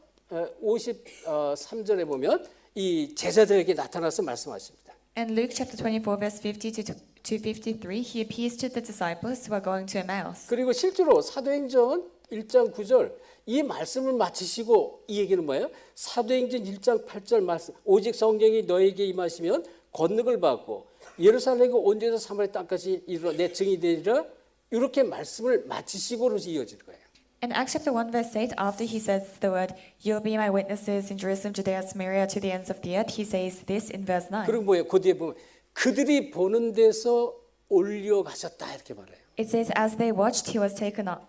[SPEAKER 1] 53절에 보면 이 제자들에게 나타나서 말씀하십니다.
[SPEAKER 2] And Luke chapter 24, verse 50 to 53, he appears to the disciples who are going to Emmaus.
[SPEAKER 1] 그리고 실제로 사도행전 1장 9절 이 말씀을 마치시고 이 얘기는 뭐예요? 사도행전 1장 8절 말씀 오직 성령이 너에게 임하시면 권능을 받고 예루살렘과 온 데서 사마리아 땅까지 이르러 내 증인이 되리라 이렇게 말씀을 마치시고로서 이어질 거예요.
[SPEAKER 2] In Acts chapter 1, verse 8, after he says the word, "You'll be my witnesses in Jerusalem, Judea, Samaria, to the ends of the earth," he says this in verse 9.
[SPEAKER 1] 그리고 뭐예요? 그 뒤에 보면 그들이 보는 데서 올려가셨다 이렇게 말해요.
[SPEAKER 2] It says, "As they watched, he was taken up."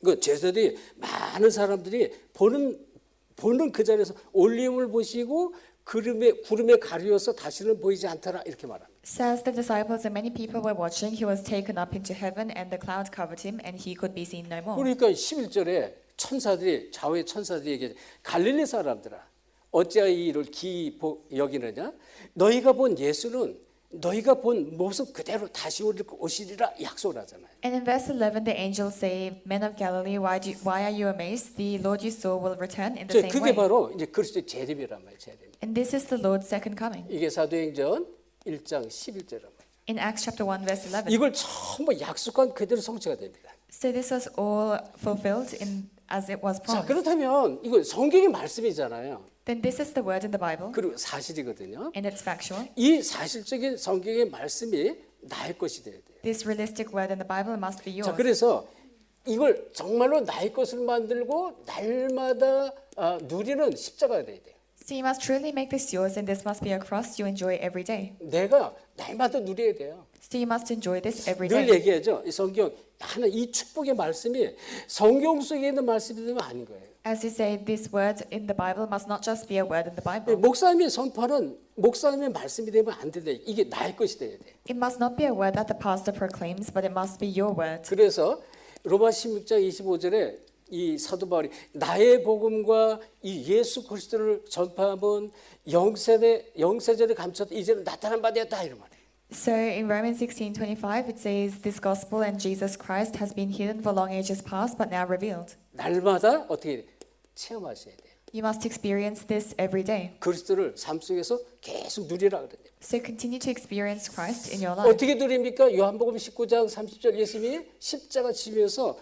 [SPEAKER 1] 그 제자들이 많은 사람들이 보는 그 자리에서 올림을 보시고 구름에 가려서 다시는 보이지 않더라 이렇게 말합니다.
[SPEAKER 2] Says the disciples and many people were watching, he was taken up into heaven and the cloud covered him and he could be seen no more.
[SPEAKER 1] 그러니까 11절에 좌우의 천사들이 얘기해 갈릴리 사람들아 어찌하여 이 일을 기이 여기느냐 너희가 본 예수는 너희가 본 모습 그대로 다시 오시리라 약속을 하잖아요.
[SPEAKER 2] And in verse 11 the angels say, "Men of Galilee, why are you amazed? The Lord you saw will return in the same
[SPEAKER 1] 그게
[SPEAKER 2] way."
[SPEAKER 1] 바로 이제 그리스도의 재림이란 말이에요. 재림.
[SPEAKER 2] And this is the Lord's second coming.
[SPEAKER 1] 이게 사도행전 1장 11절란 말이에요.
[SPEAKER 2] In Acts chapter 1, verse 11.
[SPEAKER 1] 이걸 전부 약속한 그대로 성취가 됩니다.
[SPEAKER 2] So this was all fulfilled as it was
[SPEAKER 1] 자,
[SPEAKER 2] promised.
[SPEAKER 1] 그렇다면 이거 성경의 말씀이잖아요.
[SPEAKER 2] Then this is the word in the Bible
[SPEAKER 1] 그리고 사실이거든요.
[SPEAKER 2] and it's factual.
[SPEAKER 1] 이 사실적인 성경의 말씀이 나의 것이 돼야 돼요.
[SPEAKER 2] This realistic word in the Bible must be
[SPEAKER 1] 자,
[SPEAKER 2] yours.
[SPEAKER 1] 그래서 이걸 정말로 나의 것을 만들고 날마다 누리는 십자가가 돼야 돼요.
[SPEAKER 2] So you must truly make this yours and this must be a cross you enjoy every day.
[SPEAKER 1] 내가 날마다 누려야 돼요.
[SPEAKER 2] So you must enjoy this every
[SPEAKER 1] 늘
[SPEAKER 2] day.
[SPEAKER 1] 얘기하죠. 이 성경 하나 이 축복의 말씀이 성경 속에 있는 말씀이 되면 아닌 거예요.
[SPEAKER 2] As you say, this word in the Bible must not just be a word in the Bible.
[SPEAKER 1] 목사님이 선포하는 목사님의 말씀이 되면 안 된다. 이게 나의 것이 돼야 돼.
[SPEAKER 2] It must not be a word that the pastor proclaims, but it must be your word.
[SPEAKER 1] 그래서 로마 16장 25절에 이 사도 바울이 나의 복음과 이 예수 그리스도를 전파하면 영세전에 감췄다 이제는 나타난 바 되었다 이런 말이에요.
[SPEAKER 2] So in Romans 16:25 it says this gospel and Jesus Christ has been hidden for long ages past but now revealed.
[SPEAKER 1] 날마다 어떻게 체험하셔야 돼요.
[SPEAKER 2] You must experience this every day.
[SPEAKER 1] 그리스도를 삶 속에서 계속 누리라 그러네요.
[SPEAKER 2] So continue to experience Christ in your life.
[SPEAKER 1] 어떻게 누립니까? 요한복음 19장 30절 예수님이 십자가 지면서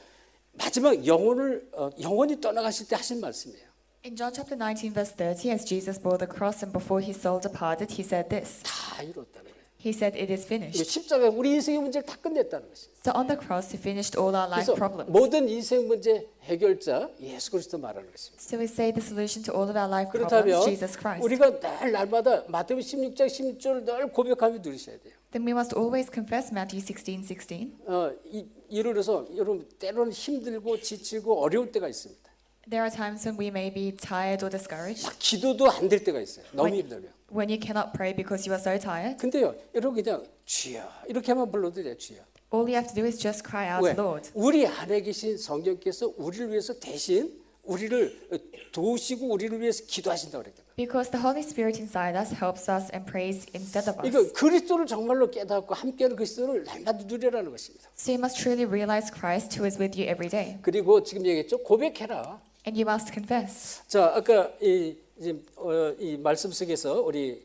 [SPEAKER 1] 마지막 영원히 떠나가실 때 하신 말씀이에요.
[SPEAKER 2] In John chapter 19 verse 30 as Jesus bore the cross and before his soul departed he said this.
[SPEAKER 1] 다 이뤘다는 거예요.
[SPEAKER 2] He said it is finished.
[SPEAKER 1] 십자가 우리 인생의 문제를 다 끝냈다는 것이죠.
[SPEAKER 2] So on the cross he finished all our life
[SPEAKER 1] 그래서
[SPEAKER 2] problems.
[SPEAKER 1] 모든 인생 문제 해결자 예수 그리스도 말하는 것입니다.
[SPEAKER 2] So we say the solution to all of our life
[SPEAKER 1] 그렇다면
[SPEAKER 2] problems Jesus Christ.
[SPEAKER 1] 우리가 날마다 마태복음 16장 16절을 늘 고백하며 누리셔야 돼요.
[SPEAKER 2] Then we must always confess Matthew 16:16.
[SPEAKER 1] 예를 들어서 여러분 때로는 힘들고 지치고 어려울 때가 있습니다.
[SPEAKER 2] There are times when we may be tired or discouraged.
[SPEAKER 1] 막 기도도 안 될 때가 있어요. 너무 힘들면.
[SPEAKER 2] When you cannot pray because you are so tired.
[SPEAKER 1] 근데요, 여러분 그냥 주여 이렇게만 불러도 돼요, 주여.
[SPEAKER 2] All you have to do is just cry out,
[SPEAKER 1] 왜?
[SPEAKER 2] Lord.
[SPEAKER 1] 우리 안에 계신 성령께서 우리를 위해서 대신 우리를 도우시고 우리를 위해서 기도하신다고 그랬잖아요.
[SPEAKER 2] Because the Holy Spirit inside us helps us and prays instead of us.
[SPEAKER 1] 이거 그리스도를 정말로 깨닫고 함께하는 그리스도를 날마다 누리라는 것입니다.
[SPEAKER 2] So you must truly realize Christ who is with you every day.
[SPEAKER 1] 그리고 지금 얘기했죠, 고백해라.
[SPEAKER 2] And you must confess.
[SPEAKER 1] 자, 아까 이 말씀 속에서 우리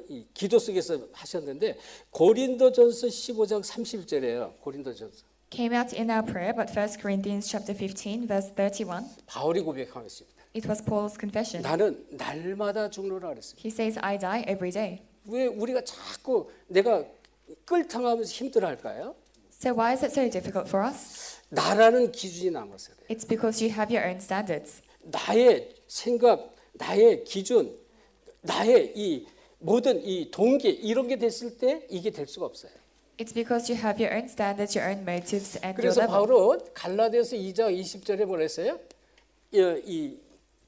[SPEAKER 1] 이 기도 속에서 하셨는데 고린도전서 15장 31절이에요. 고린도전서.
[SPEAKER 2] Came out in our prayer, but 1 Corinthians chapter 15 verse 31.
[SPEAKER 1] 바울이 고백하고 있습니다.
[SPEAKER 2] It was Paul's confession.
[SPEAKER 1] 나는 날마다 죽노라 그랬습니다.
[SPEAKER 2] He says, I die every day.
[SPEAKER 1] 왜 우리가 자꾸 내가 끌탕하면서 힘들어할까요?
[SPEAKER 2] So why is it so difficult for us?
[SPEAKER 1] 나라는 기준이 남아서 그래요.
[SPEAKER 2] It's because you have your own standards.
[SPEAKER 1] 나의 생각, 나의 기준, 나의 이 모든 이 동기 이런 게 됐을 때 이게 될 수가 없어요.
[SPEAKER 2] It's because you have your own standards, your own motives, and your
[SPEAKER 1] 그래서
[SPEAKER 2] level.
[SPEAKER 1] 바울은 갈라디아서 2장 20절에 뭐라 했어요? 이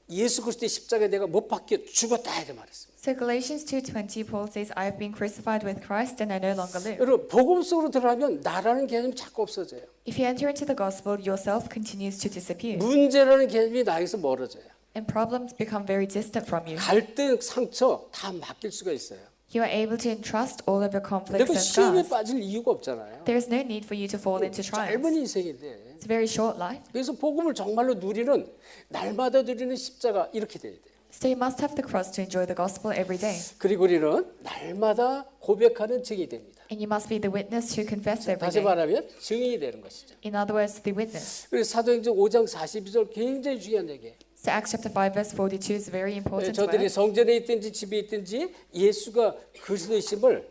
[SPEAKER 1] 예수 그리스도의 십자가에 내가 못 박혀 죽었다 이렇게 말했습니다.
[SPEAKER 2] So Galatians 2:20, Paul says, I have been crucified with Christ and I no longer live.
[SPEAKER 1] 여러분 복음 속으로 들어가면 나라는 개념이 자꾸 없어져요.
[SPEAKER 2] If you enter into the gospel, yourself continues to disappear.
[SPEAKER 1] 문제라는 개념이 나에서 멀어져요.
[SPEAKER 2] And problems become very distant from you.
[SPEAKER 1] 갈등, 상처 다 맡길 수가 있어요.
[SPEAKER 2] You are able to entrust all of your conflicts
[SPEAKER 1] 내가
[SPEAKER 2] and
[SPEAKER 1] 시험에
[SPEAKER 2] scars.
[SPEAKER 1] 빠질 이유가 없잖아요.
[SPEAKER 2] There is no need for you to fall into
[SPEAKER 1] 짧은
[SPEAKER 2] trials.
[SPEAKER 1] 인생인데.
[SPEAKER 2] It's a very short life.
[SPEAKER 1] 그래서 복음을 정말로 누리는 날마다 누리는 십자가 이렇게 돼야 돼요.
[SPEAKER 2] So you must have the cross to enjoy the gospel every day.
[SPEAKER 1] 그리고 우리는 날마다 고백하는 증이 됩니다.
[SPEAKER 2] And you must be the witness who confess every
[SPEAKER 1] 다시
[SPEAKER 2] day.
[SPEAKER 1] 말하면 증인이 되는 것이죠.
[SPEAKER 2] In other words, the witness.
[SPEAKER 1] 그래서 사도행전 5장 42절 굉장히 중요한 얘기예요.
[SPEAKER 2] So Acts chapter 5 verse 42 is a very important
[SPEAKER 1] 저들이
[SPEAKER 2] word.
[SPEAKER 1] 성전에 있든지 집에 있든지 예수가 그리스도이심을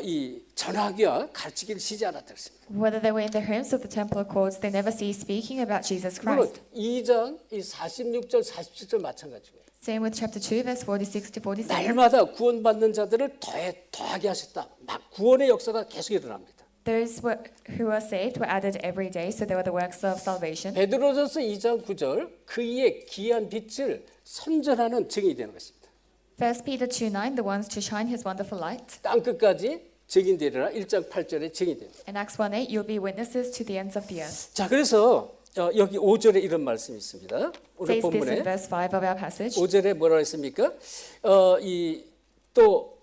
[SPEAKER 1] 이 전하기와 가르치기를 쉬지 않았다 그랬습니다.
[SPEAKER 2] Whether they were in the homes or the temple courts, they never ceased speaking about Jesus
[SPEAKER 1] 물론
[SPEAKER 2] Christ.
[SPEAKER 1] 2장 이 46절 47절 마찬가지고요.
[SPEAKER 2] Same with chapter 2 verse 46 to 47.
[SPEAKER 1] 날마다 구원받는 자들을 더하게 하셨다. 막 구원의 역사가 계속 일어납니다.
[SPEAKER 2] Those who are saved were added every day, so they were the works of salvation.
[SPEAKER 1] 베드로전서 2장 9절 그의 귀한 빛을 선전하는 증이 되는 것입니다.
[SPEAKER 2] 1 Peter 2:9, the ones to shine his wonderful light.
[SPEAKER 1] 땅 끝까지 증인되리라 1장 8절에 증이 됩니다.
[SPEAKER 2] In Acts 1:8, you'll be witnesses to the ends of the earth.
[SPEAKER 1] 자, 그래서 여기 5절에 이런 말씀이 있습니다. 오늘
[SPEAKER 2] Says this in
[SPEAKER 1] 본문에
[SPEAKER 2] verse 5 of our passage.
[SPEAKER 1] 5절에 뭐라 했습니까? 또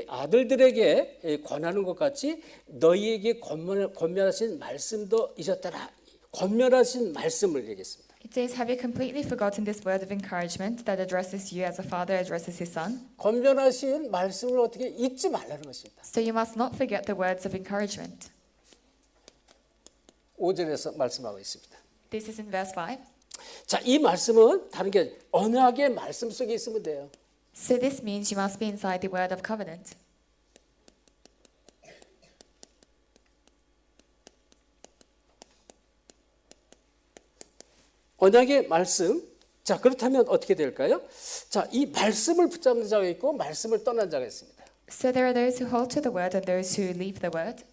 [SPEAKER 1] 아들들에게 권하는 것 같이 너희에게 권면하신 말씀도 잊었더라. 권면하신 말씀을 얘기했습니다.
[SPEAKER 2] It says, have you completely forgotten this word of encouragement that addresses you as a father addresses his son?
[SPEAKER 1] 권면하신 말씀을 어떻게 잊지 말라는 것입니다.
[SPEAKER 2] So you must not forget the words of encouragement.
[SPEAKER 1] 5절에서 말씀하고 있습니다.
[SPEAKER 2] This is in verse 5.
[SPEAKER 1] 자, 이 말씀은 다른 게 언약의 말씀 속에 있으면 돼요.
[SPEAKER 2] So this means you must be inside the word of covenant.
[SPEAKER 1] 언약의 말씀. 자, 그렇다면 어떻게 될까요? 자, 이 말씀을 붙잡는 자가 있고 말씀을 떠난 자가 있습니다.
[SPEAKER 2] So there are those who hold to the word and those who leave the word.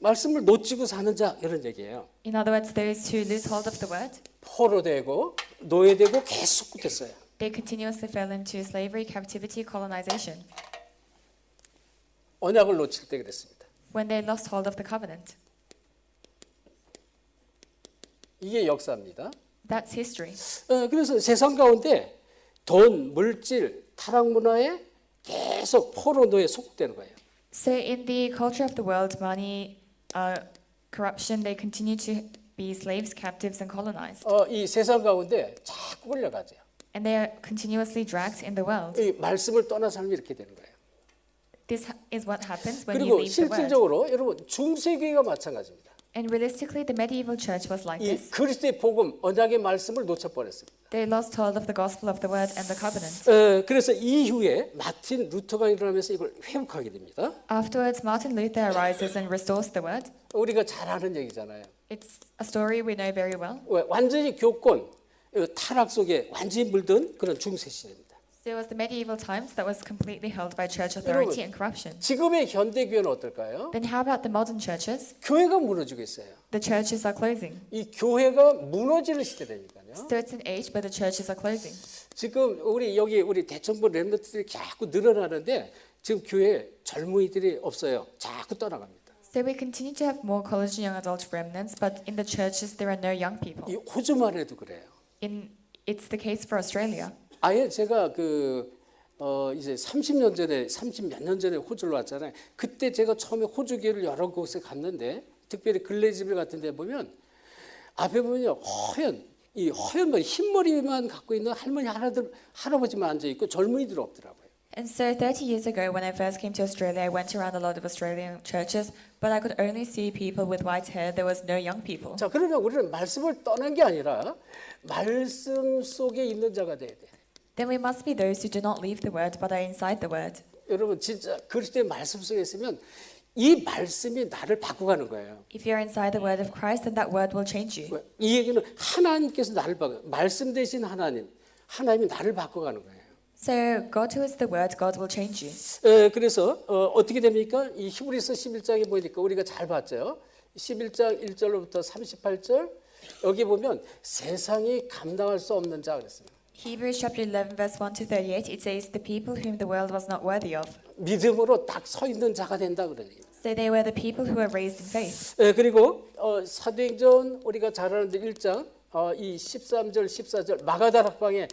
[SPEAKER 1] 말씀을 놓치고 사는 자 이런 얘기예요.
[SPEAKER 2] In other words, those who lose hold of the word,
[SPEAKER 1] 포로되고 노예되고 계속 됐어요.
[SPEAKER 2] they continuously fell into slavery, captivity, colonization.
[SPEAKER 1] 언약을 놓칠 때 그랬습니다.
[SPEAKER 2] When they lost hold of the covenant.
[SPEAKER 1] 이게 역사입니다.
[SPEAKER 2] That's history.
[SPEAKER 1] 그래서 세상 가운데 돈, 물질, 타락 문화에 계속 포로 노예에 속되는 거예요.
[SPEAKER 2] So in the culture of the world, money, corruption, they continue to be slaves, captives, and colonized.
[SPEAKER 1] 이 세상 가운데 자꾸 끌려가죠.
[SPEAKER 2] And they are continuously dragged in the world.
[SPEAKER 1] 이 말씀을 떠난 삶이 이렇게 되는 거예요.
[SPEAKER 2] This is what happens when you
[SPEAKER 1] 그리고
[SPEAKER 2] leave the word.
[SPEAKER 1] 실질적으로 여러분 중세기가 마찬가지입니다.
[SPEAKER 2] And realistically, the medieval church was like
[SPEAKER 1] 이
[SPEAKER 2] this.
[SPEAKER 1] 그리스도의 복음, 언약의 말씀을 놓쳐버렸습니다.
[SPEAKER 2] They lost hold of the gospel of the word and the covenant.
[SPEAKER 1] 그래서 이후에 마틴 루터가 일어나면서 이걸 회복하게 됩니다.
[SPEAKER 2] Afterwards, Martin Luther arises and restores the word.
[SPEAKER 1] 우리가 잘 아는 얘기잖아요.
[SPEAKER 2] It's a story we know very well.
[SPEAKER 1] 완전히 교권, 타락 속에 완전히 물든 그런 중세 시대입니다.
[SPEAKER 2] There was the medieval times that was completely held by church authority and corruption.
[SPEAKER 1] 지금의 현대 교회는 어떨까요?
[SPEAKER 2] Then how about the modern churches?
[SPEAKER 1] 교회가 무너지고 있어요.
[SPEAKER 2] The churches are closing.
[SPEAKER 1] 이 교회가 무너지는 시대라니까요.
[SPEAKER 2] So it's an age where the churches are closing.
[SPEAKER 1] 지금 우리 대청부 렘넌트들이 자꾸 늘어나는데 지금 교회 젊은이들이 없어요. 자꾸 떠나갑니다.
[SPEAKER 2] So we continue to have more college and young adult remnants, but in the churches there are no young people.
[SPEAKER 1] 이 호주만 해도 그래요.
[SPEAKER 2] It's the case for Australia.
[SPEAKER 1] 아예 제가 이제 30년 전에 30몇 년 전에 호주를 왔잖아요. 그때 제가 처음에 호주 교회를 여러 곳에 갔는데 특별히 글래지빌 같은 데 보면 앞에 보면요 허연 머리 흰머리만 갖고 있는 할아버지만 앉아 있고 젊은이들 없더라고요.
[SPEAKER 2] And so 30 years ago, when I first came to Australia, I went around a lot of Australian churches, but I could only see people with white hair. There was no young people.
[SPEAKER 1] 자, 그러면 우리는 말씀을 떠난 게 아니라 말씀 속에 있는 자가 돼야 돼.
[SPEAKER 2] Then we must be those who do not leave the word, but are inside the word.
[SPEAKER 1] 여러분 진짜 그리스도의 말씀 속에 있으면 이 말씀이 나를 바꿔가는 거예요.
[SPEAKER 2] If you're inside the word of Christ, then that word will change you.
[SPEAKER 1] 이 얘기는 하나님께서 나를 말씀 대신 하나님이 나를 바꿔가는 거예요.
[SPEAKER 2] So God who is the word, God will change you.
[SPEAKER 1] 그래서 어떻게 됩니까? 이 히브리서 11장에 보니까 우리가 잘 봤죠. 11장 1절로부터 38절 여기 보면 세상이 감당할 수 없는 자 그랬습니다.
[SPEAKER 2] Hebrews chapter 11 verse 1 to 38, it says the people whom the world was not worthy of.
[SPEAKER 1] 믿음으로 딱 서 있는 자가 된다 그러는 거예요.
[SPEAKER 2] So they were the people who were raised in faith.
[SPEAKER 1] 그리고 사도행전 우리가 잘 아는데 1장 이 13절 14절 마가다락방에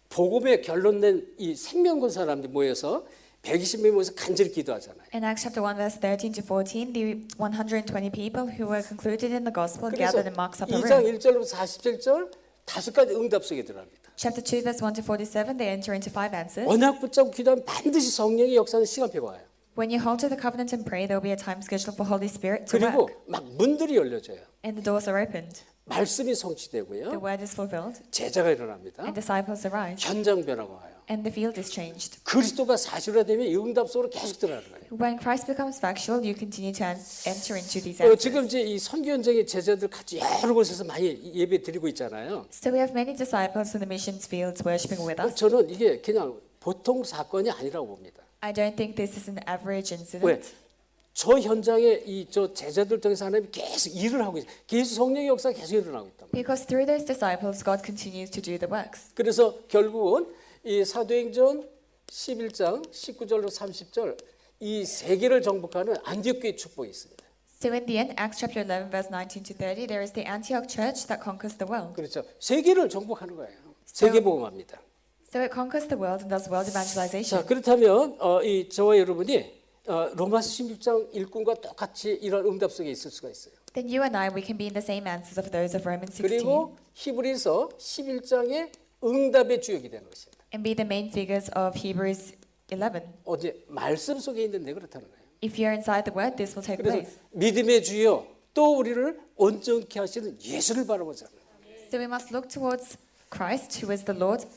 [SPEAKER 1] 복음의 결론 낸 이 생명군 사람들이 모여서 120명이 모여서 간절히 기도하잖아요.
[SPEAKER 2] In Acts chapter 1 verse 13 to 14, the 120 people who were concluded in the gospel
[SPEAKER 1] 그래서
[SPEAKER 2] gathered in Mark's upper
[SPEAKER 1] 2장
[SPEAKER 2] room.
[SPEAKER 1] 1절부터 47절 5가지 응답 속에 들어갑니다.
[SPEAKER 2] Chapter 2 verse 1 to 47, they enter into 5 answers.
[SPEAKER 1] 언약 붙잡고 기도하면 반드시 성령의 역사는 시간표가 와요.
[SPEAKER 2] When you hold to the covenant and pray, there will be a time schedule for Holy Spirit to
[SPEAKER 1] 그리고
[SPEAKER 2] work.
[SPEAKER 1] 막 문들이 열려져요.
[SPEAKER 2] And the doors are opened.
[SPEAKER 1] 말씀이
[SPEAKER 2] The
[SPEAKER 1] 성취되고요.
[SPEAKER 2] word is fulfilled.
[SPEAKER 1] 제자가 일어납니다.
[SPEAKER 2] And disciples arise.
[SPEAKER 1] 현장 변화가 와요.
[SPEAKER 2] And the field is changed.
[SPEAKER 1] 그리스도가 사실화되면 이 응답 속으로 계속 들어가는 거예요.
[SPEAKER 2] When Christ becomes factual, you continue to enter into these answers.
[SPEAKER 1] 지금 이제 이 선교 현장의 제자들 같이 여러 곳에서 많이 예배 드리고 있잖아요.
[SPEAKER 2] So we have many disciples in the missions fields worshiping with us.
[SPEAKER 1] 저는 이게 그냥 보통 사건이 아니라고 봅니다.
[SPEAKER 2] I don't think this is an average
[SPEAKER 1] 왜?
[SPEAKER 2] incident.
[SPEAKER 1] 저 현장에 저 제자들 통해서 하나님이 계속 일을 하고 있어요. 계속 성령의 역사가 계속 일어나고 있단 말이에요.
[SPEAKER 2] Because through those disciples, God continues to do the works.
[SPEAKER 1] 그래서 결국은 이 사도행전 11장 19절로 30절 이 세계를 정복하는 안디옥교의 축복이 있습니다.
[SPEAKER 2] So in the end, Acts chapter 11, verse 19 to 30, there is the Antioch church that conquers the world.
[SPEAKER 1] 그렇죠. 세계를 정복하는 거예요. 세계 복음합니다.
[SPEAKER 2] So it conquers the world and does world evangelization.
[SPEAKER 1] 자, 그렇다면 이 저와 여러분이 로마서 16장 일꾼과 똑같이 이런 응답 속에 있을 수가 있어요.
[SPEAKER 2] Then you and I, we can be in the same answers of those of Romans 16
[SPEAKER 1] 그리고 히브리서 11장의 응답의 주역이 되는 것입니다.
[SPEAKER 2] and be the main figures of Hebrews 11.
[SPEAKER 1] 어디 말씀 속에 있는데 그렇다는 거예요.
[SPEAKER 2] If you're inside the word, this will take
[SPEAKER 1] 그래서
[SPEAKER 2] place.
[SPEAKER 1] 믿음의 주여 또 우리를 온전케 하시는 예수를 바라보자.
[SPEAKER 2] So we must look towards Christ, who is the Lord,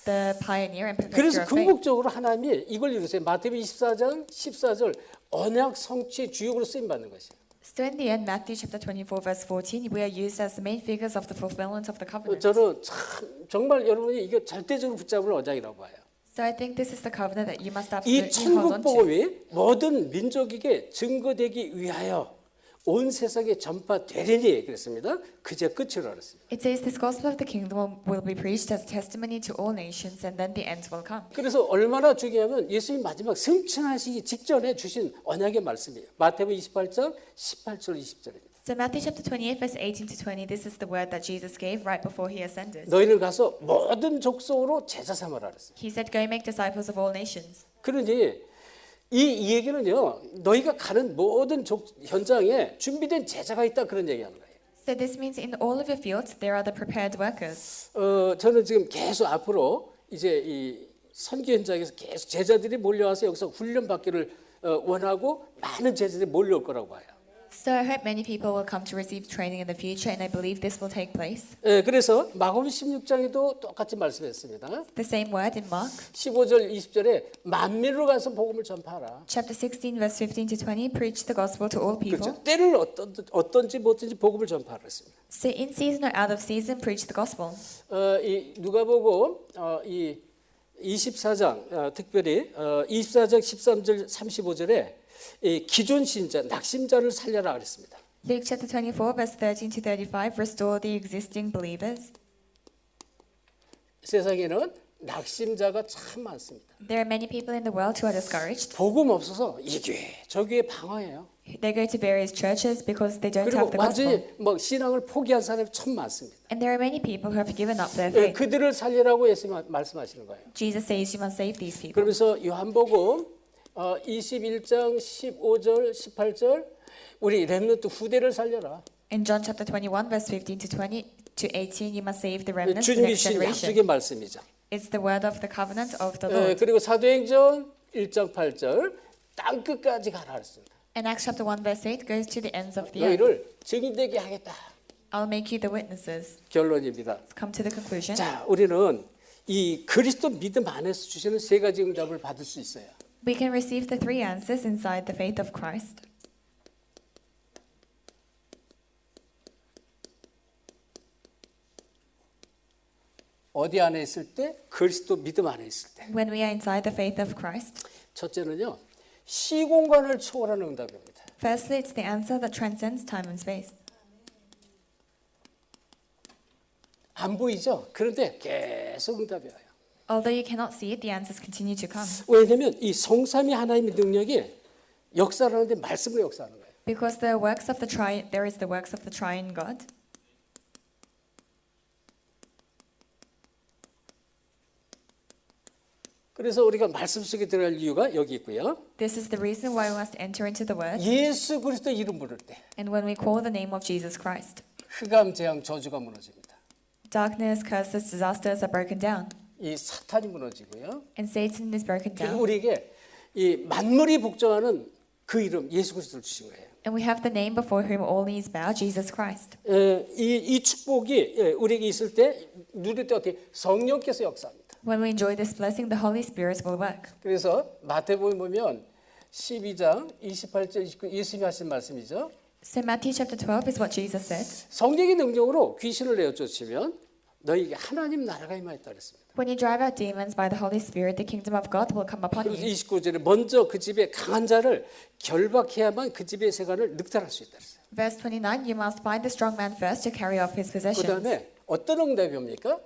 [SPEAKER 2] the pioneer and perfecter
[SPEAKER 1] 그래서
[SPEAKER 2] of faith.
[SPEAKER 1] 궁극적으로 하나님이 이걸 이루세요. 마태복음 24장 14절 언약 성취의 주역으로 쓰임 받는 것이에요.
[SPEAKER 2] So in the end, Matthew chapter 24, verse 14, we are used as the main figures of the fulfillment of the covenant.
[SPEAKER 1] 저는 참 정말 여러분이 이게 절대적으로 붙잡을 언약이라고 봐요.
[SPEAKER 2] So I think this is the covenant that you must
[SPEAKER 1] 이
[SPEAKER 2] absolutely hold
[SPEAKER 1] 천국
[SPEAKER 2] on to.
[SPEAKER 1] 복음이 모든 민족에게 증거되기 위하여 온 세상에 전파되리니 그랬습니다. 그제 끝을 알았습니다.
[SPEAKER 2] It says this gospel of the kingdom will be preached as a testimony to all nations, and then the end will come.
[SPEAKER 1] 그래서 얼마나 중요하면 예수님 마지막 승천하시기 직전에 주신 언약의 말씀이에요. 마태복음 28장 18절 20절입니다.
[SPEAKER 2] So Matthew chapter 28 verse 18 to 20, this is the word that Jesus gave right before he ascended.
[SPEAKER 1] 너희를 가서 모든 족속으로 제자 삼으라 그랬어요.
[SPEAKER 2] He said, "Go make disciples of all nations."
[SPEAKER 1] 그러니 이 얘기는요, 너희가 가는 모든 현장에 준비된 제자가 있다 그런 얘기하는 거예요.
[SPEAKER 2] So this means in all of your fields there are the prepared workers.
[SPEAKER 1] 저는 지금 계속 앞으로 이제 이 선교 현장에서 계속 제자들이 몰려와서 여기서 훈련 받기를 원하고 많은 제자들이 몰려올 거라고 봐요.
[SPEAKER 2] So I hope many people will come to receive training in the future, and I believe this will take place.
[SPEAKER 1] 그래서 마가복음 16장에도 똑같이 말씀했습니다.
[SPEAKER 2] The same word in Mark
[SPEAKER 1] 15절 20절에 만민으로 가서 복음을 전파하라.
[SPEAKER 2] chapter 16 verse 15 to 20, preach the gospel to all people.
[SPEAKER 1] 그렇죠. 때를 어떤지 뭐든지 복음을 전파하라 했습니다.
[SPEAKER 2] So in season or out of season, preach the gospel.
[SPEAKER 1] 이 누가복음 이 24장 특별히 24장 13절 35절에 이 기존 신자 낙심자를 살려라 그랬습니다.
[SPEAKER 2] Luke chapter 24 verse 13 to 35, restore the existing believers.
[SPEAKER 1] 세상에는 낙심자가 참 많습니다.
[SPEAKER 2] There are many people in the world who are discouraged.
[SPEAKER 1] 복음 없어서 이 교회 저 교회 방황해요.
[SPEAKER 2] They go to various churches because they don't
[SPEAKER 1] 그리고
[SPEAKER 2] have the gospel.
[SPEAKER 1] 완전히 뭐 신앙을 포기한 사람이 참 많습니다.
[SPEAKER 2] And there are many people who have given up their faith.
[SPEAKER 1] 그들을 살리라고 예수님 말씀하시는 거예요.
[SPEAKER 2] Jesus says you must save these people.
[SPEAKER 1] 그러면서 요한복음 21장 15절 18절 우리 렘넌트 후대를 살려라.
[SPEAKER 2] In John chapter 21 verse 15 to 20 to 18, you must save the remnants, the
[SPEAKER 1] 주님이
[SPEAKER 2] next
[SPEAKER 1] 주신
[SPEAKER 2] generation.
[SPEAKER 1] 약속의 말씀이죠.
[SPEAKER 2] It's the word of the covenant of the Lord.
[SPEAKER 1] 그리고 사도행전 1장 8절 땅 끝까지 가라 했습니다.
[SPEAKER 2] And Acts chapter 1 verse 8 goes to the ends of the earth.
[SPEAKER 1] 너희를 증인되게 하겠다.
[SPEAKER 2] I'll make you the witnesses.
[SPEAKER 1] 결론입니다.
[SPEAKER 2] Come to the conclusion.
[SPEAKER 1] 자, 우리는 이 그리스도 믿음 안에서 주시는 세 가지 응답을 받을 수 있어요.
[SPEAKER 2] We can receive the three answers inside the faith of Christ.
[SPEAKER 1] 어디 안에 있을 때? 그리스도 믿음 안에 있을 때.
[SPEAKER 2] When we are inside the faith of Christ.
[SPEAKER 1] 첫째는요. 시공간을 초월하는 응답입니다.
[SPEAKER 2] Firstly, it's the answer that transcends time and space.
[SPEAKER 1] 안 보이죠? 그런데 계속 응답이 와요.
[SPEAKER 2] Although you cannot see it, the answers continue to come.
[SPEAKER 1] 왜냐하면 이 성삼위 하나님의 능력이 역사를 하는데 말씀으로 역사하는 거예요.
[SPEAKER 2] Because there is the works of the triune God.
[SPEAKER 1] 그래서 우리가 말씀 속에 들어갈 이유가 여기 있고요.
[SPEAKER 2] This is the reason why we must enter into the word.
[SPEAKER 1] 예수 그리스도 이름 부를 때
[SPEAKER 2] And when we call the name of Jesus Christ,
[SPEAKER 1] 흑암, 재앙, 저주가 무너집니다.
[SPEAKER 2] darkness, curses, disasters are broken down.
[SPEAKER 1] 이 사탄이 무너지고요.
[SPEAKER 2] And Satan is broken
[SPEAKER 1] 그리고
[SPEAKER 2] down.
[SPEAKER 1] 우리에게 이 만물이 복종하는 그 이름 예수 그리스도를 주신 거예요.
[SPEAKER 2] And we have the name before whom all knees bow, Jesus Christ.
[SPEAKER 1] 이 축복이 우리에게 있을 때 누릴 때 어떻게 성령께서 역사합니다.
[SPEAKER 2] When we enjoy this blessing, the Holy Spirit will work.
[SPEAKER 1] 그래서 마태복음 보면 12장 28절 29 예수님이 하신 말씀이죠.
[SPEAKER 2] So Matthew chapter 12 is what Jesus said.
[SPEAKER 1] 성령의 능력으로 귀신을 내어쫓으면 너희에게 하나님 나라가 임하였다 그랬습니다.
[SPEAKER 2] When you drive out demons by the Holy Spirit, the kingdom of God will come upon
[SPEAKER 1] 그리고
[SPEAKER 2] you.
[SPEAKER 1] 29절에 먼저 그 집에 강한 자를 결박해야만 그 집의 세관을 늑탈할 수 있다 그랬어요.
[SPEAKER 2] Verse 29, you must bind the strong man first to carry off his possessions.
[SPEAKER 1] 그다음에 어떤 응답이 옵니까?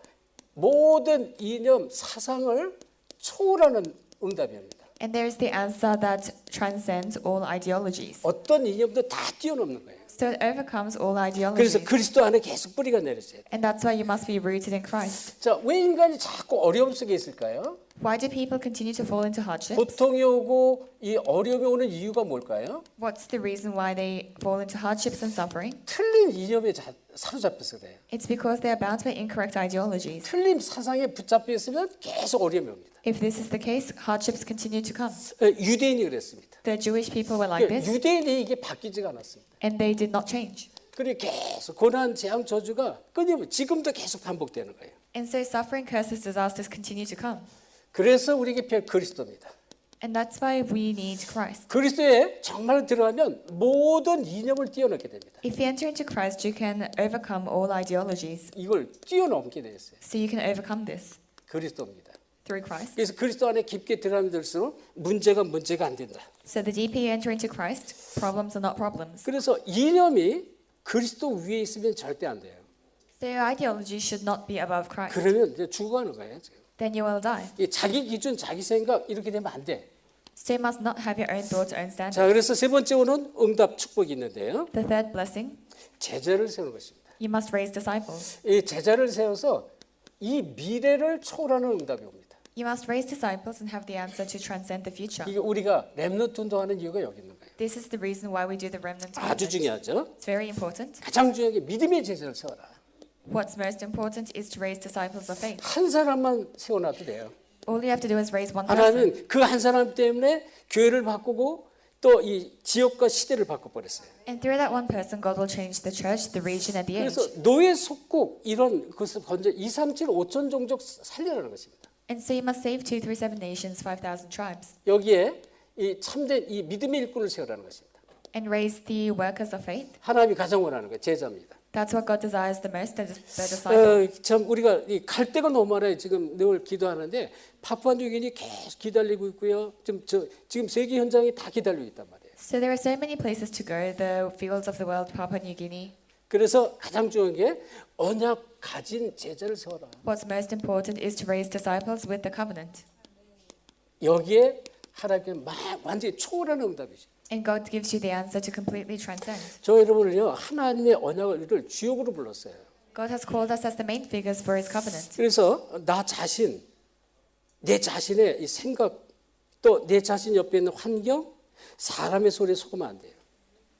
[SPEAKER 1] 모든 이념 사상을 초월하는 응답입니다.
[SPEAKER 2] And there is the answer that transcends all ideologies.
[SPEAKER 1] 어떤 이념도 다 뛰어넘는 거예요.
[SPEAKER 2] So it overcomes all
[SPEAKER 1] 그래서
[SPEAKER 2] ideologies.
[SPEAKER 1] 그리스도 안에 계속 뿌리가 내려져야 돼요.
[SPEAKER 2] And that's why you must be rooted in Christ.
[SPEAKER 1] 자, 왜 인간이 자꾸 어려움 속에 있을까요?
[SPEAKER 2] Why do people continue to fall into hardship?
[SPEAKER 1] 고통이 오고 이 어려움이 오는 이유가 뭘까요?
[SPEAKER 2] What's the reason why they fall into hardships and suffering?
[SPEAKER 1] 틀린 이념에 사로잡혀서 그래요.
[SPEAKER 2] It's because they are bound by incorrect ideologies.
[SPEAKER 1] 틀린 사상에 붙잡혀 있으면 계속 어려움이 옵니다.
[SPEAKER 2] If this is the case, hardships continue to come.
[SPEAKER 1] 유대인이 그랬습니다.
[SPEAKER 2] The Jewish people were like this,
[SPEAKER 1] 유대인이 이게 바뀌지가 않았습니다.
[SPEAKER 2] and they did not change.
[SPEAKER 1] 그리고 계속 고난, 재앙, 저주가 끊임없이 지금도 계속 반복되는 거예요.
[SPEAKER 2] And so suffering, curses, disasters continue to come.
[SPEAKER 1] 그래서 우리에게 필요한 그리스도입니다.
[SPEAKER 2] And that's why we need Christ.
[SPEAKER 1] 그리스도에 정말 들어가면 모든 이념을 뛰어넘게 됩니다.
[SPEAKER 2] If you enter into Christ, you can overcome all ideologies.
[SPEAKER 1] 이걸 뛰어넘게 되었어요.
[SPEAKER 2] So you can overcome this.
[SPEAKER 1] 그리스도입니다.
[SPEAKER 2] through Christ.
[SPEAKER 1] 그래서 그리스도 안에 깊게 들어가면 들수록 문제가 안 된다.
[SPEAKER 2] So the deeper you enter into Christ, problems are not problems.
[SPEAKER 1] 그래서 이념이 그리스도 위에 있으면 절대 안 돼요.
[SPEAKER 2] So your ideology should not be above Christ.
[SPEAKER 1] 그러면 이제 죽어가는 거예요. 지금.
[SPEAKER 2] Then you will die.
[SPEAKER 1] 이 자기 기준, 자기 생각 이렇게 되면 안 돼.
[SPEAKER 2] So you must not have your own thoughts, own standards.
[SPEAKER 1] 자, 그래서 세 번째로는 응답 축복이 있는데요.
[SPEAKER 2] The third blessing,
[SPEAKER 1] 제자를 세우는 것입니다.
[SPEAKER 2] you must raise disciples.
[SPEAKER 1] 이 제자를 세워서 이 미래를 초월하는 응답이 옵니다.
[SPEAKER 2] You must raise disciples and have the answer to transcend the future.
[SPEAKER 1] 이게 우리가 렘넌트 운동하는 이유가 여기 있는 거예요.
[SPEAKER 2] This is the reason why we do the remnant
[SPEAKER 1] 아주
[SPEAKER 2] movement.
[SPEAKER 1] 중요하죠.
[SPEAKER 2] It's very important.
[SPEAKER 1] 가장 중요한 게 믿음의 제자를 세워라.
[SPEAKER 2] What's most important is to raise disciples of faith.
[SPEAKER 1] 한 사람만 세워놔도 돼요.
[SPEAKER 2] All you have to do is raise one person.
[SPEAKER 1] 하나님은 그 한 사람 때문에 교회를 바꾸고 또 이 지역과 시대를 바꿔버렸어요.
[SPEAKER 2] And through that one person, God will change the church, the region, and the age.
[SPEAKER 1] 그래서 노예 속국 이런 것을 건져 2, 3, 7, 5천 종족 살리라는 것입니다.
[SPEAKER 2] And so you must save 2, 3, 7 nations, 5,000 tribes,
[SPEAKER 1] 여기에 이 참된 이 믿음의 일꾼을 세우라는 것입니다.
[SPEAKER 2] and raise the workers of faith.
[SPEAKER 1] 하나님이 가장 원하는 거예요. 제자입니다.
[SPEAKER 2] That's what God desires the most, the disciple.
[SPEAKER 1] 참 우리가 이 갈 데가 너무 많아요. 지금 늘 기도하는데 파푸아뉴기니 계속 기다리고 있고요. 지금 세계 현장이 다 기다리고 있단 말이에요.
[SPEAKER 2] So there are so many places to go, the fields of the world, Papua New Guinea.
[SPEAKER 1] 그래서 가장 중요한 게 언약 가진 제자를 세워라.
[SPEAKER 2] What's most important is to raise disciples with the covenant.
[SPEAKER 1] 여기에 하나님께 완전히 초월하는 응답이죠.
[SPEAKER 2] And God gives you the answer to completely transcend.
[SPEAKER 1] 저 여러분을요 하나님의 언약을 주역으로 불렀어요.
[SPEAKER 2] God has called us as the main figures for His covenant.
[SPEAKER 1] 그래서 나 자신, 내 자신의 이 생각 또 내 자신 옆에 있는 환경, 사람의 소리에 속으면 안 돼요.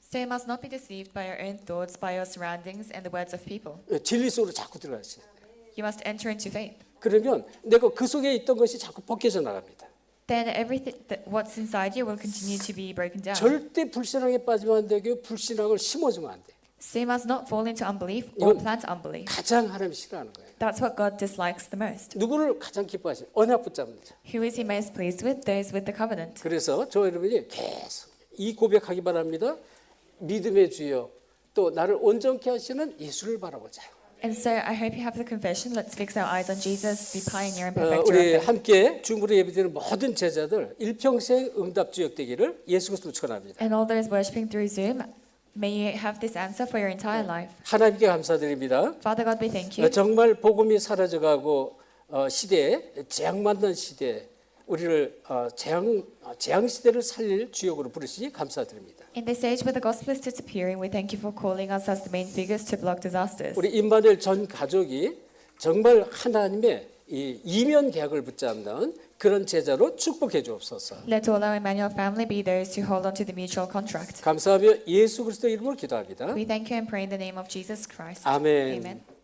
[SPEAKER 2] So you must not be deceived by your own thoughts, by your surroundings, and the words of people.
[SPEAKER 1] 진리 속으로 자꾸 들어가셔야 돼요.
[SPEAKER 2] You must enter into faith.
[SPEAKER 1] 그러면 내가 그 속에 있던 것이 자꾸 벗겨져 나갑니다.
[SPEAKER 2] Then everything, what's inside you will continue to be broken down.
[SPEAKER 1] 절대 불신앙에 빠지면 안 되고 불신앙을 심어주면 안 돼.
[SPEAKER 2] So you must not fall into unbelief or
[SPEAKER 1] 이건
[SPEAKER 2] plant unbelief.
[SPEAKER 1] 가장 하나님이 싫어하는 거예요.
[SPEAKER 2] That's what God dislikes the most.
[SPEAKER 1] 누구를 가장 기뻐하시는 언약 붙잡는 자.
[SPEAKER 2] Who is He most pleased with? Those with the covenant.
[SPEAKER 1] 그래서 저 여러분이 계속 이 고백하기 바랍니다. 믿음의 주여 또 나를 온전케 하시는 예수를 바라보자.
[SPEAKER 2] And so I hope you have the confession. Let's fix our eyes on Jesus, the pioneer and perfecter
[SPEAKER 1] 우리
[SPEAKER 2] of faith.
[SPEAKER 1] 함께 중부로 예배드리는 모든 제자들 일평생 응답 주역 되기를 예수 그리스도로 축원합니다.
[SPEAKER 2] And all those worshiping through Zoom, may you have this answer for your entire life.
[SPEAKER 1] 하나님께 감사드립니다.
[SPEAKER 2] Father God, we thank you.
[SPEAKER 1] 정말 복음이 사라져가고 시대에 재앙만난 시대 우리를 재앙 시대를 살릴 주역으로 부르시니 감사드립니다.
[SPEAKER 2] In this age where the gospel is disappearing, we thank you for calling us as the main figures to block disasters.
[SPEAKER 1] 우리 임마누엘 전 가족이 정말 하나님의 이 이면 계약을 붙잡는 그런 제자로 축복해 주옵소서.
[SPEAKER 2] Let all our Emmanuel family be those who hold on to the mutual contract.
[SPEAKER 1] 감사하며 예수 그리스도 이름으로 기도합니다.
[SPEAKER 2] We thank you and pray in the name of Jesus Christ.
[SPEAKER 1] 아멘.
[SPEAKER 2] Amen.